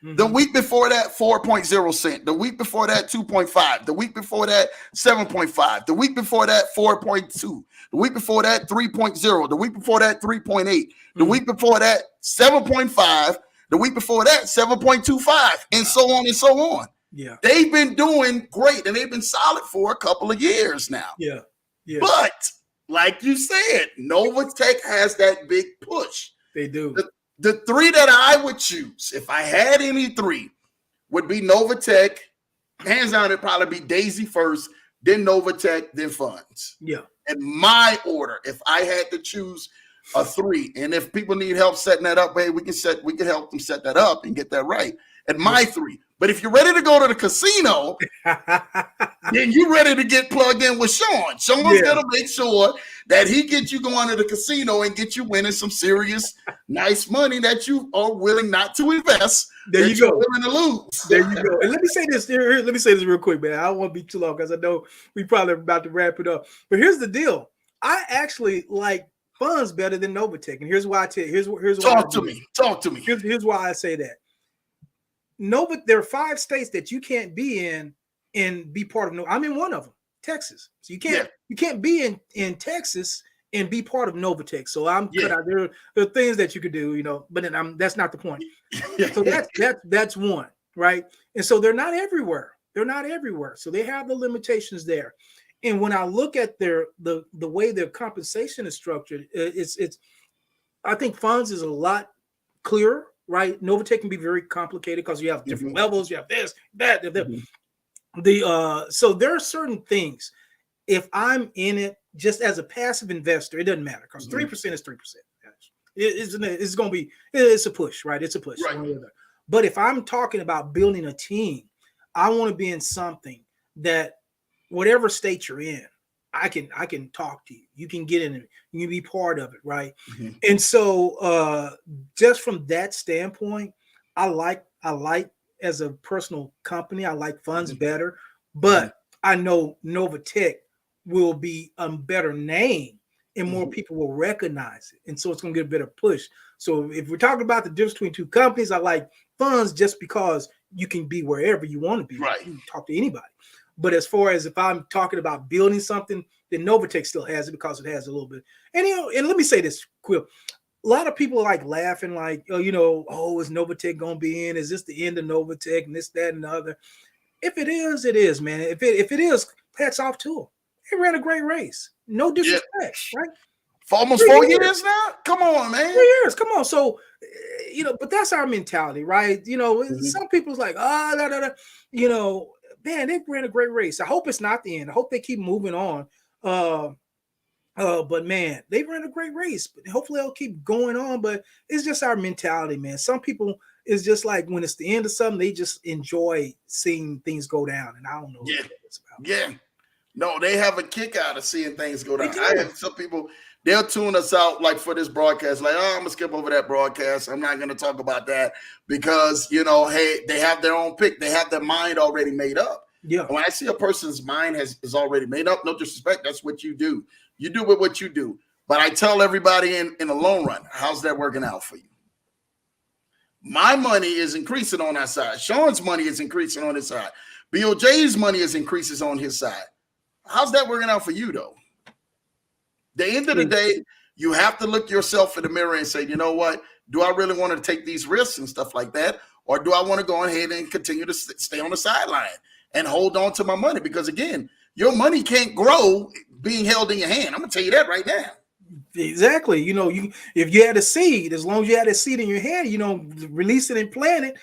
Mm-hmm. The week before that, 4.0 cent. The week before that, 2.5. The week before that, 7.5. The week before that, 4.2. The week before that, 3.0. The week before that, 3.8. The week before that, 7.5. The week before that, 7.25, and so on and so on. Yeah. They've been doing great, and they've been solid for a couple of years now. Yeah. Yeah. But like you said, Novatech has that big push. They do. The three that I would choose, if I had any three, would be Novatech. Hands down, it'd probably be Daisy first, then Novatech, then funds. Yeah. In my order, if I had to choose a three, and if people need help setting that up, hey, we can help them set that up and get that right. And my three. But if you're ready to go to the casino, then you're ready to get plugged in with Shawn. Shawn's going to make sure that he gets you going to the casino and get you winning some serious, nice money that you are willing not to invest. There you go. Willing to lose. There you go. And let me say this here. Let me say this real quick, man. I don't want to be too long because I know we probably about to wrap it up. But here's the deal. I actually like funds better than Novatech, and here's why I tell you. Here's why. Talk to me. Here's why I say that. There are 5 states that you can't be in and be part of. I'm in one of them, Texas. So you can't be in Texas and be part of Novatech. So I'm cut out. There are things that you could do, but then that's not the point. So that's one, right? And so they're not everywhere. So they have the limitations there. And when I look at the way their compensation is structured, it's I think funds is a lot clearer. Right, Novatech can be very complicated because you have different levels. You have this, that. So there are certain things. If I'm in it just as a passive investor, it doesn't matter because 3% is 3%. It's going to be. It's a push, right? It's a push. Right. But if I'm talking about building a team, I want to be in something that whatever state you're in, I can talk to you. You can get in it. You can be part of it, right? Mm-hmm. And so, just from that standpoint, I like as a personal company, I like funds better, Mhm. but I know Novatech will be a better name and more Mhm. people will recognize it. And so it's going to get a better push. So if we're talking about the difference between two companies, I like funds just because you can be wherever you want to be. Right. You can talk to anybody. But as far as if I'm talking about building something, then Novatech still has it because it has a little bit. And and let me say this quick. A lot of people like laughing, like, oh, is Novatech gonna be in? Is this the end of Novatech and this, that, and the other? If it is, it is, man. If it is, hats off to them. They ran a great race. No Yeah. disrespect, right? For almost 3 4 years. years now? Come on, man. 3 years. Come on. So, but that's our mentality, right? Mhm. Some people's like, da, da, da. Man, they ran a great race. I hope it's not the end. I hope they keep moving on. But man, they ran a great race. But hopefully they'll keep going on. But it's just our mentality, man. Some people it's just like when it's the end of something, they just enjoy seeing things go down. And I don't know Yeah. what that's about. Yeah. No, they have a kick out of seeing things go They down. I do. have some people, they'll tune us out like for this broadcast, like, oh, I'm gonna skip over that broadcast. I'm not gonna talk about that because hey, they have their own pick. They have their mind already made up. Yeah. And when I see a person's mind is already made up, no disrespect, that's what you do. You do with what you do. But I tell everybody in the long run, how's that working out for you? My money is increasing on our side. Shawn's money is increasing on his side. BOJ's money is increases on his side. How's that working out for you, though? The end of the day, you have to look yourself in the mirror and say, you know what? Do I really want to take these risks and stuff like that? Or do I want to go ahead and continue to stay on the sideline and hold on to my money? Because, again, your money can't grow being held in your hand. I'm going to tell you that right now. Exactly. If you had a seed, as long as you had a seed in your hand, release it and plant it,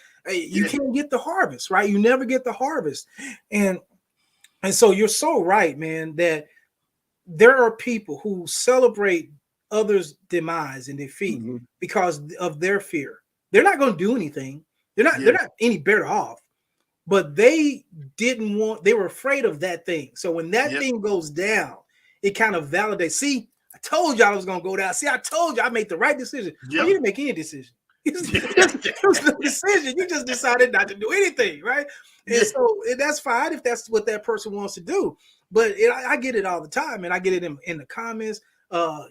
you can't get the harvest, right? You never get the harvest. And so you're so right, man, that there are people who celebrate others' demise and defeat because of their fear. They're not going to do anything. They're not any better off, but they were afraid of that thing. So when that thing goes down, it kind of validates. See, I told you I was going to go down. See, I told you I made the right decision. Well, you didn't make any decision. It was no decision. You just decided not to do anything, right? And so that's fine if that's what that person wants to do. But I get it all the time, and I get it in the comments. Oh,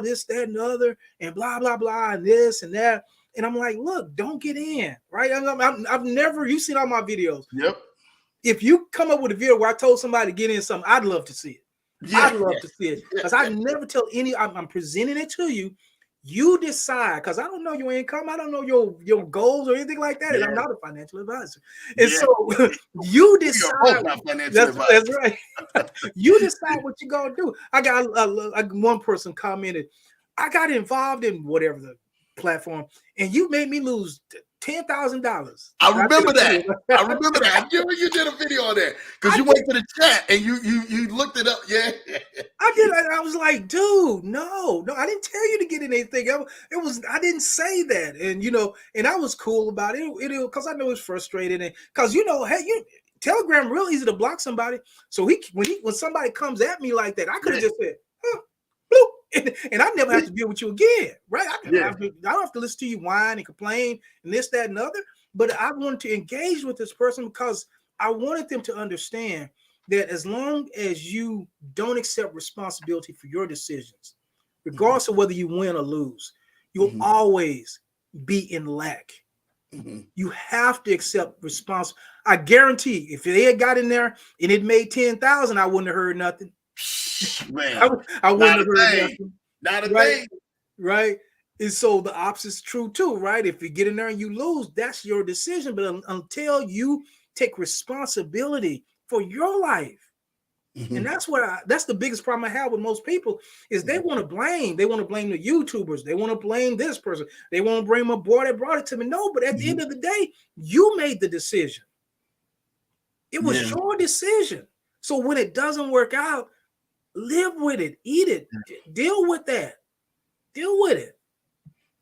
this, that, and the other, and blah, blah, blah, and this and that. And I'm like, look, don't get in, right? I've never, you've seen all my videos. Yep. If you come up with a video where I told somebody to get in something, I'd love to see it. I'd love to see it because I never tell I'm presenting it to you. You decide, because I don't know your income, I don't know your goals or anything like that. And I'm not a financial advisor. And so you decide. That's right. You decide what you're gonna do. I got one person commented, I got involved in whatever the platform, and you made me lose $10,000. I remember that. I remember that. You did a video on that because you went to the chat and you looked it up. Yeah, I did. I was like, dude, no, I didn't tell you to get in anything. I didn't say that, and and I was cool about it. Because I know it's frustrating, and because hey, Telegram real easy to block somebody. So when somebody comes at me like that, I could have just said, bloop. And I never have to deal with you again, right? I don't have to listen to you whine and complain and this, that, and the other. But I wanted to engage with this person because I wanted them to understand that as long as you don't accept responsibility for your decisions, regardless of whether you win or lose, you'll always be in lack. You have to accept responsibility. I guarantee if they had got in there and it made 10,000, I wouldn't have heard nothing. Man, I wouldn't have heard nothing. Not a right? thing. Right. And so the opposite is true too, right? If you get in there and you lose, that's your decision. But until you take responsibility for your life, and that's the biggest problem I have with most people is they want to blame. They want to blame the YouTubers. They want to blame this person. They want to blame my boy that brought it to me. No, but at the end of the day, you made the decision. It was your decision. So when it doesn't work out, live with it, eat it, deal with that, deal with it.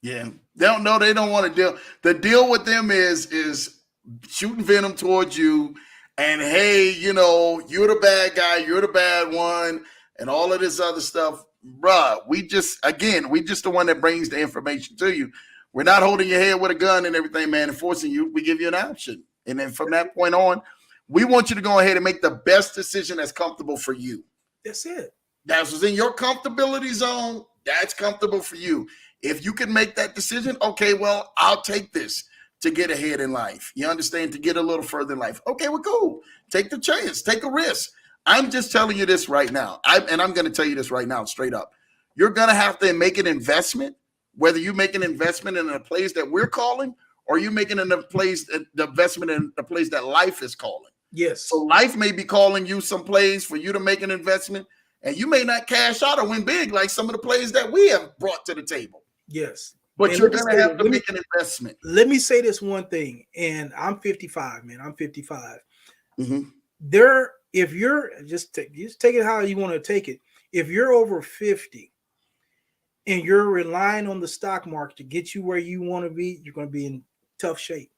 Yeah, they don't want to deal. The deal with them is shooting venom towards you, and hey, you're the bad guy, you're the bad one, and all of this other stuff, bruh. We just the one that brings the information to you. We're not holding your head with a gun and everything, man, and forcing you. We give you an option, And then from that point on, we want you to go ahead and make the best decision that's comfortable for you. That's it. That's what's in your comfortability zone. That's comfortable for you. If you can make that decision, okay, well, I'll take this to get ahead in life. You understand? To get a little further in life. Okay, well, cool. Take the chance. Take a risk. I'm just telling you this right now. I'm going to tell you this right now, straight up. You're going to have to make an investment, whether you make an investment in a place that we're calling or you making in a place, the investment in the place that life is calling. Yes. So life may be calling you some place for you to make an investment, and you may not cash out or win big like some of the plays that we have brought to the table. Yes. But And you're going to have to make an investment. Let me say this one thing, and I'm 55, man. I'm 55. Mm-hmm. If you're just take it how you want to take it. If you're over 50 and you're relying on the stock market to get you where you want to be, you're going to be in tough shape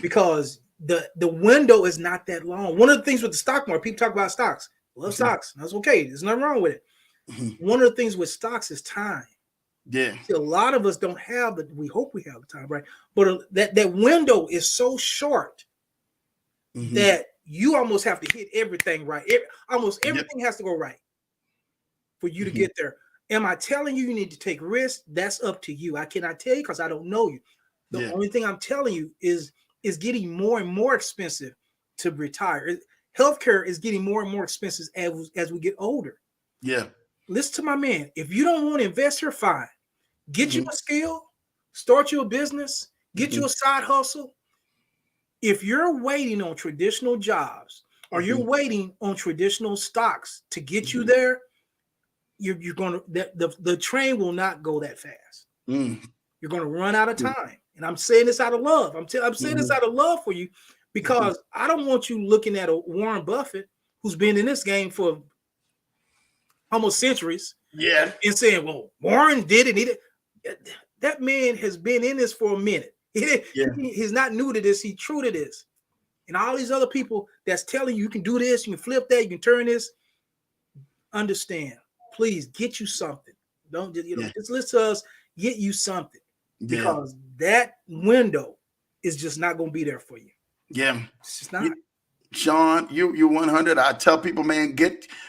because the window is not that long. One of the things with the stock market, people talk about stocks. Love stocks. That's okay. There's nothing wrong with it. One of the things with stocks is time. Yeah. See, a lot of us don't have the. We hope we have the time, right? But that window is so short that you almost have to hit everything right. Almost everything has to go right for you to get there. Am I telling you need to take risks? That's up to you. I cannot tell you because I don't know you. The only thing I'm telling you is getting more and more expensive to retire. Healthcare is getting more and more expensive as we get older. Yeah. Listen to my man. If you don't want to invest, you're fine. Get you a skill, start you a business, get you a side hustle. If you're waiting on traditional jobs or you're waiting on traditional stocks to get you there, you're going to the train will not go that fast. You're going to run out of time. And I'm saying this out of love. I'm saying this out of love for you because I don't want you looking at a Warren Buffett who's been in this game for almost centuries. Yeah. And saying, well, Warren did it. That man has been in this for a minute. He's not new to this. He's true to this. And all these other people that's telling you can do this, you can flip that, you can turn this. Understand. Please get you something. Don't just listen to us. Get you something because that window is just not going to be there for you. Yeah. It's just not. Shawn, you 100. I tell people, man,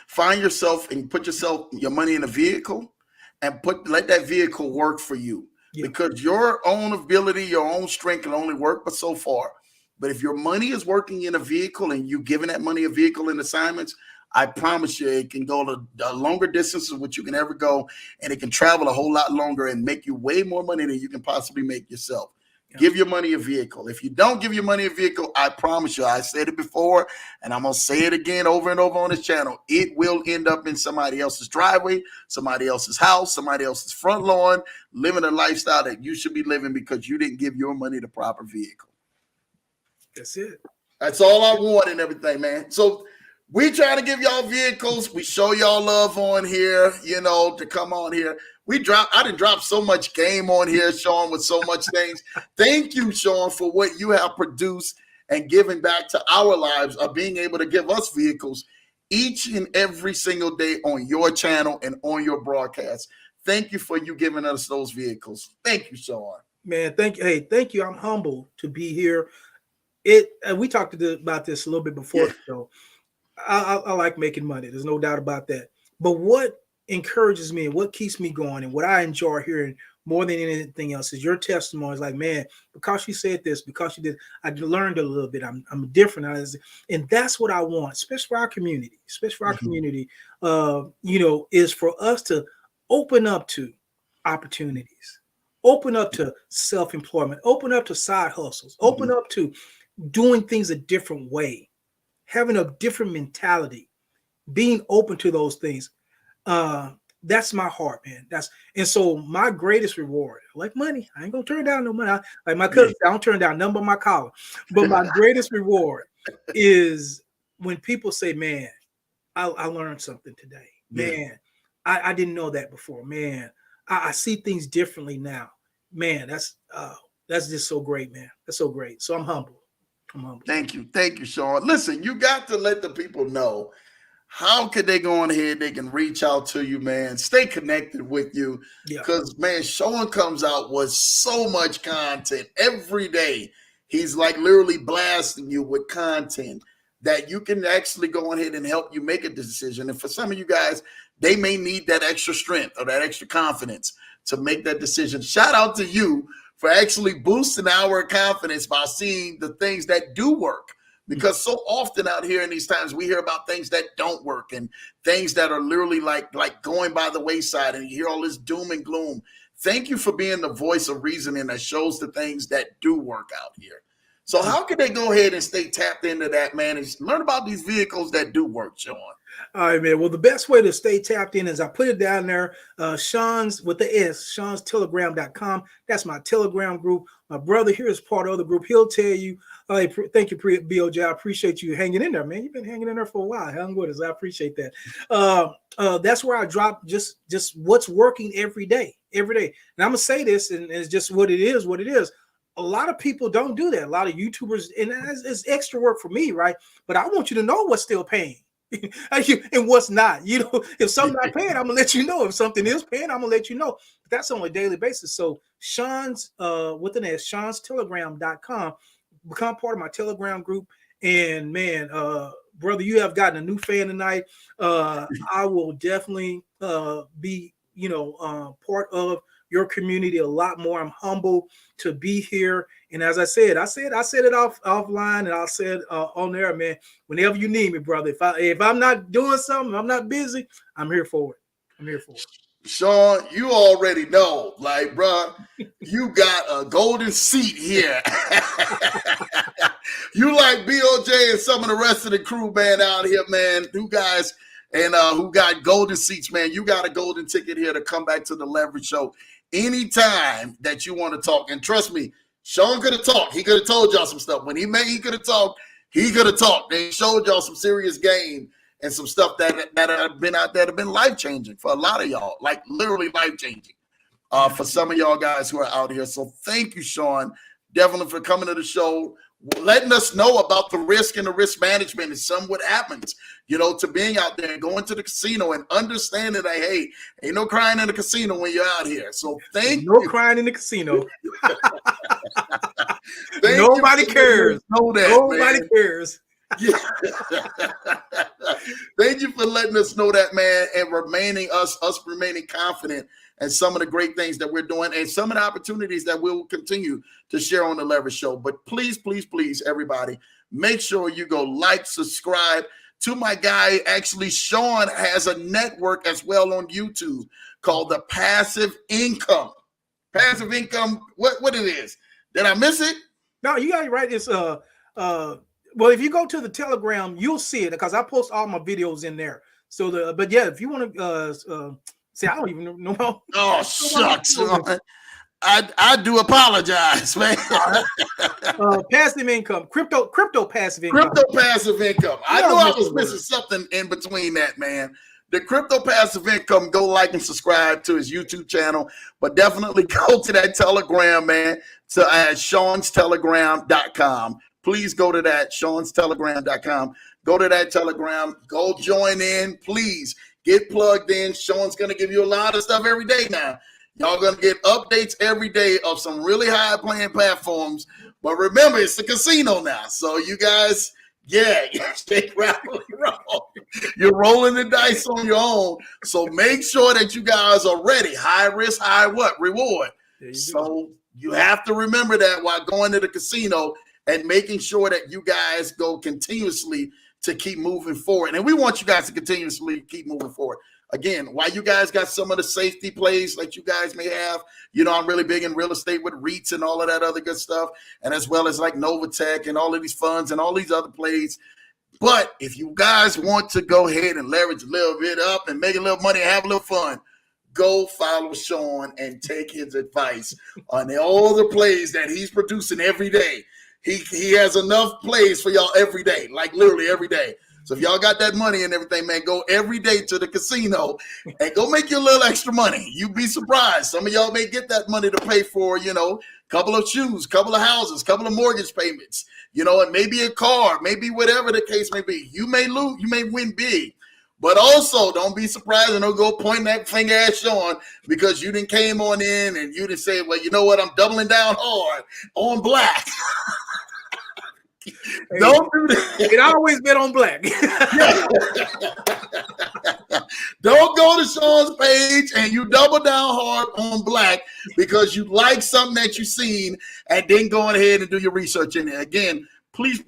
find yourself and put your money in a vehicle and let that vehicle work for you because your own ability, your own strength can only work but so far. But if your money is working in a vehicle and you giving that money a vehicle in assignments, I promise you it can go to longer distances which you can ever go, and it can travel a whole lot longer and make you way more money than you can possibly make yourself. Give your money a vehicle. If you don't give your money a vehicle, I promise you, I said it before, and I'm going to say it again over and over on this channel. It will end up in somebody else's driveway, somebody else's house, somebody else's front lawn, living a lifestyle that you should be living because you didn't give your money the proper vehicle. That's it. That's all I want and everything, man. So we trying to give y'all vehicles. We show y'all love on here, to come on here. I didn't drop so much game on here, Shawn, with so much things. Thank you, Shawn, for what you have produced and giving back to our lives of being able to give us vehicles each and every single day on your channel and on your broadcast. Thank you for you giving us those vehicles. Thank you, Shawn. Man, thank you. Hey, thank you. I'm humbled to be here. We talked about this a little bit before the show. I like making money. There's no doubt about that. But what encourages me and what keeps me going and what I enjoy hearing more than anything else is your testimony. It's like, man, because you said this, because you did, I learned a little bit. I'm different. And that's what I want, especially for our community, is for us to open up to opportunities, open up to self-employment, open up to side hustles, open up to doing things a different way, having a different mentality, being open to those things. That's my heart, man. And so my greatest reward, like money, I ain't gonna turn down no money. Like my cousin, I don't turn down none but my collar. But my greatest reward is when people say, man, I learned something today. Man, I didn't know that before. Man, I see things differently now. Man, that's just so great, man. That's so great. So I'm humble. Thank you, Shawn. Listen, you got to let the people know how could they go on ahead. They can reach out to you, man. Stay connected with you, because man, Shawn comes out with so much content every day. He's like literally blasting you with content that you can actually go ahead and help you make a decision. And for some of you guys, they may need that extra strength or that extra confidence to make that decision. Shout out to you for actually boosting our confidence by seeing the things that do work. Because so often out here in these times, we hear about things that don't work and things that are literally like going by the wayside, and you hear all this doom and gloom. Thank you for being the voice of reasoning that shows the things that do work out here. So how can they go ahead and stay tapped into that, man, and learn about these vehicles that do work, Shawn? All right, man. Well, the best way to stay tapped in is I put it down there, Shawn's with the S, Shawn'sTelegram.com. That's my Telegram group. My brother here is part of the group. He'll tell you, thank you, BOJ. I appreciate you hanging in there, man. You've been hanging in there for a while. Hang with us. I appreciate that. That's where I drop just what's working every day. And I'm going to say this, and it's just what it is. A lot of people don't do that. A lot of YouTubers, and it's extra work for me, right? But I want you to know what's still paying. And what's not. If something not paying, I'm gonna let you know. If something is paying, I'm gonna let you know. But that's on a daily basis. So Shawn's with an S, Shawn'sTelegram.com. Become part of my Telegram group. And man, brother, you have gotten a new fan tonight. I will definitely be part of your community a lot more. I'm humble to be here. And as I said it offline, and I'll say it on there, man. Whenever you need me, brother. If I'm not doing something, I'm not busy, I'm here for it. Shawn, you already know, like, bro, you got a golden seat here. You like BOJ and some of the rest of the crew, man, out here, man. You guys and who got golden seats, man. You got a golden ticket here to come back to the Leverage Show anytime that you want to talk. And trust me, Shawn could have talked. He could have told y'all some stuff. When he could have talked. He could have talked. They showed y'all some serious game and some stuff that have been out there that have been life-changing for a lot of y'all, like literally life-changing for some of y'all guys who are out here. So thank you, Shawn, definitely for coming to the show, letting us know about the risk and the risk management and some what happens, to being out there and going to the casino and understanding that, hey, ain't no crying in the casino when you're out here. So thank you. No crying in the casino. Nobody cares. Nobody cares. Yeah. Thank you for letting us know that, man, and us remaining confident in some of the great things that we're doing and some of the opportunities that we'll continue to share on the Leverage Show. But please, please, please, everybody, make sure you go like, subscribe to my guy. Actually, Shawn has a network as well on YouTube called the Passive Income. Passive Income, what it is? Did I miss it? No, you got it right. It's well, if you go to the Telegram, you'll see it because I post all my videos in there. So but yeah, if you want to see, I don't even know. Oh, shucks. I do apologize, man. Passive income, crypto passive income. Crypto passive income. I knew I was missing something in between that, man. The crypto passive income, go like and subscribe to his YouTube channel, but definitely go to that Telegram, man, to Shawn'sTelegram.com. Please go to that, Shawn'sTelegram.com. Go to that Telegram. Go join in. Please get plugged in. Shawn's going to give you a lot of stuff every day now. Y'all going to get updates every day of some really high-playing platforms. But remember, it's a casino now. So you guys, stay rattling wrong. You're rolling the dice on your own. So make sure that you guys are ready. High risk, high reward. So you have to remember that while going to the casino and making sure that you guys go continuously to keep moving forward. And we want you guys to continuously keep moving forward. Again, while you guys got some of the safety plays like you guys may have, I'm really big in real estate with REITs and all of that other good stuff, and as well as like Novatech and all of these funds and all these other plays. But if you guys want to go ahead and leverage a little bit up and make a little money and have a little fun, go follow Shawn and take his advice on all the plays that he's producing every day. He has enough plays for y'all every day, like literally every day. So if y'all got that money and everything, man, go every day to the casino and go make you a little extra money. You'd be surprised. Some of y'all may get that money to pay for, a couple of shoes, couple of houses, couple of mortgage payments, and maybe a car, maybe whatever the case may be. You may lose, you may win big. But also, don't be surprised and don't go pointing that finger at Shawn because you didn't came on in and you didn't say, well, you know what, I'm doubling down hard on black. Don't do that. It always been on black. Don't go to Shawn's page and you double down hard on black because you like something that you've seen and then go ahead and do your research in it. Again, please,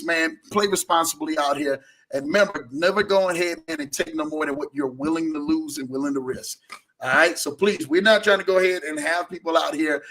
man, play responsibly out here. And remember, never go ahead and take no more than what you're willing to lose and willing to risk. All right. So please, we're not trying to go ahead and have people out here,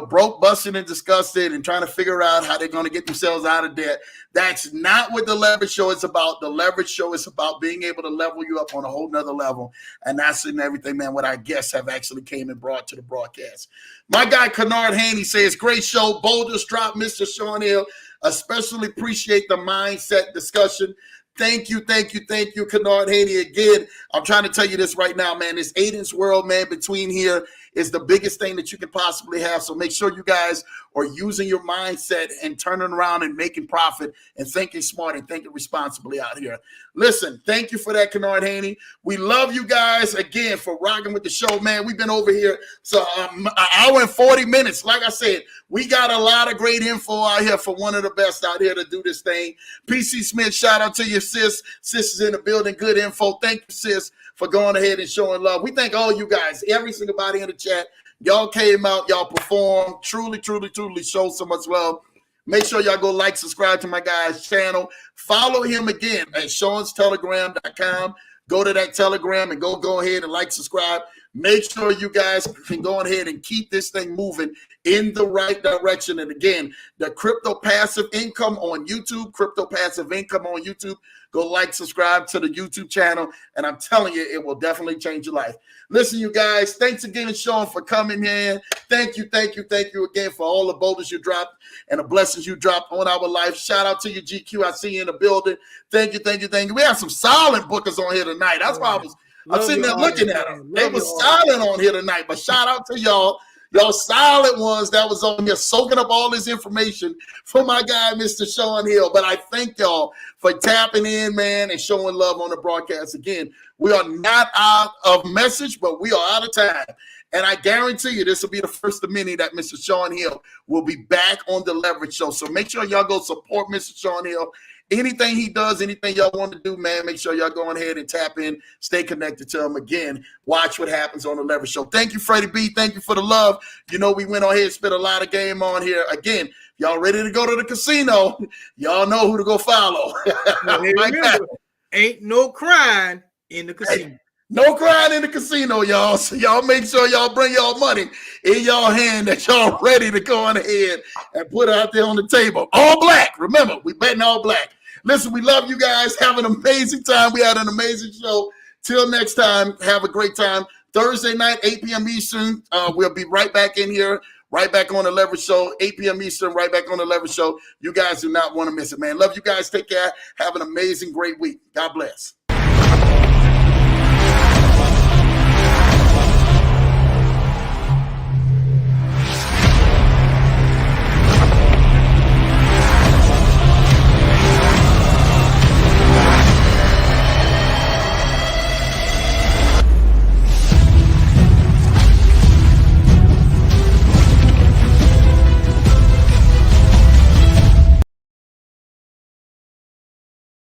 broke, busted, and disgusted and trying to figure out how they're going to get themselves out of debt. That's not what the leverage show is about. The leverage show is about being able to level you up on a whole nother level. And that's in everything, man, what our guests have actually came and brought to the broadcast. My guy, Kennard Haney, says, great show. Boulders drop, Mr. Shawn Hill. Especially appreciate the mindset discussion. Thank you, Kennard Haney. Again, I'm trying to tell you this right now, man. This Aiden's world, man, between here is the biggest thing that you can possibly have. So make sure you guys are using your mindset and turning around and making profit and thinking smart and thinking responsibly out here. Listen, thank you for that, Kennard Haney. We love you guys again for rocking with the show, man. We've been over here so an hour and 40 minutes. Like I said, we got a lot of great info out here for one of the best out here to do this thing. PC Smith, shout out to you, sis. Sis is in the building. Good info. Thank you, sis, for going ahead and showing love. We thank all you guys, every single body in the chat. Y'all came out, y'all performed, truly showed so much love. Make sure y'all go like, subscribe to my guy's channel. Follow him again at Shawn'sTelegram.com. Go to that Telegram and go ahead and like, subscribe. Make sure you guys can go ahead and keep this thing moving in the right direction. And again, the Crypto Passive Income on YouTube, Go like, subscribe to the YouTube channel. And I'm telling you, it will definitely change your life. Listen, you guys, thanks again, Shawn, for coming in. Thank you again for all the boulders you dropped and the blessings you dropped on our life. Shout out to you, GQ. I see you in the building. Thank you. We have some silent bookers on here tonight. That's why I'm sitting there looking at them. They were silent on here tonight, but shout out to y'all silent ones that was on here soaking up all this information for my guy, Mr. Shawn Hill. But I thank y'all for tapping in, man, and showing love on the broadcast. Again, we are not out of message, but we are out of time. And I guarantee you this will be the first of many that Mr. Shawn Hill will be back on the Leverage Show. So make sure y'all go support Mr. Shawn Hill. Anything he does, anything y'all want to do, man, make sure y'all go ahead and tap in, stay connected to him. Again, watch what happens on the Leverage Show. Thank you, Freddie B. Thank you for the love. We went on here and spent a lot of game on here. Again, y'all ready to go to the casino, y'all know who to go follow. Remember, ain't no crying in the casino. Hey, no crying in the casino, y'all. So y'all make sure y'all bring y'all money in y'all hand that y'all ready to go on ahead and put out there on the table. All black. Remember, we betting all black. Listen, we love you guys. Have an amazing time. We had an amazing show. Till next time, have a great time. Thursday night, 8 p.m. Eastern. We'll be right back in here, right back on the Leverage Show, 8 p.m. Eastern, right back on the Leverage Show. You guys do not want to miss it, man. Love you guys. Take care. Have an amazing, great week. God bless.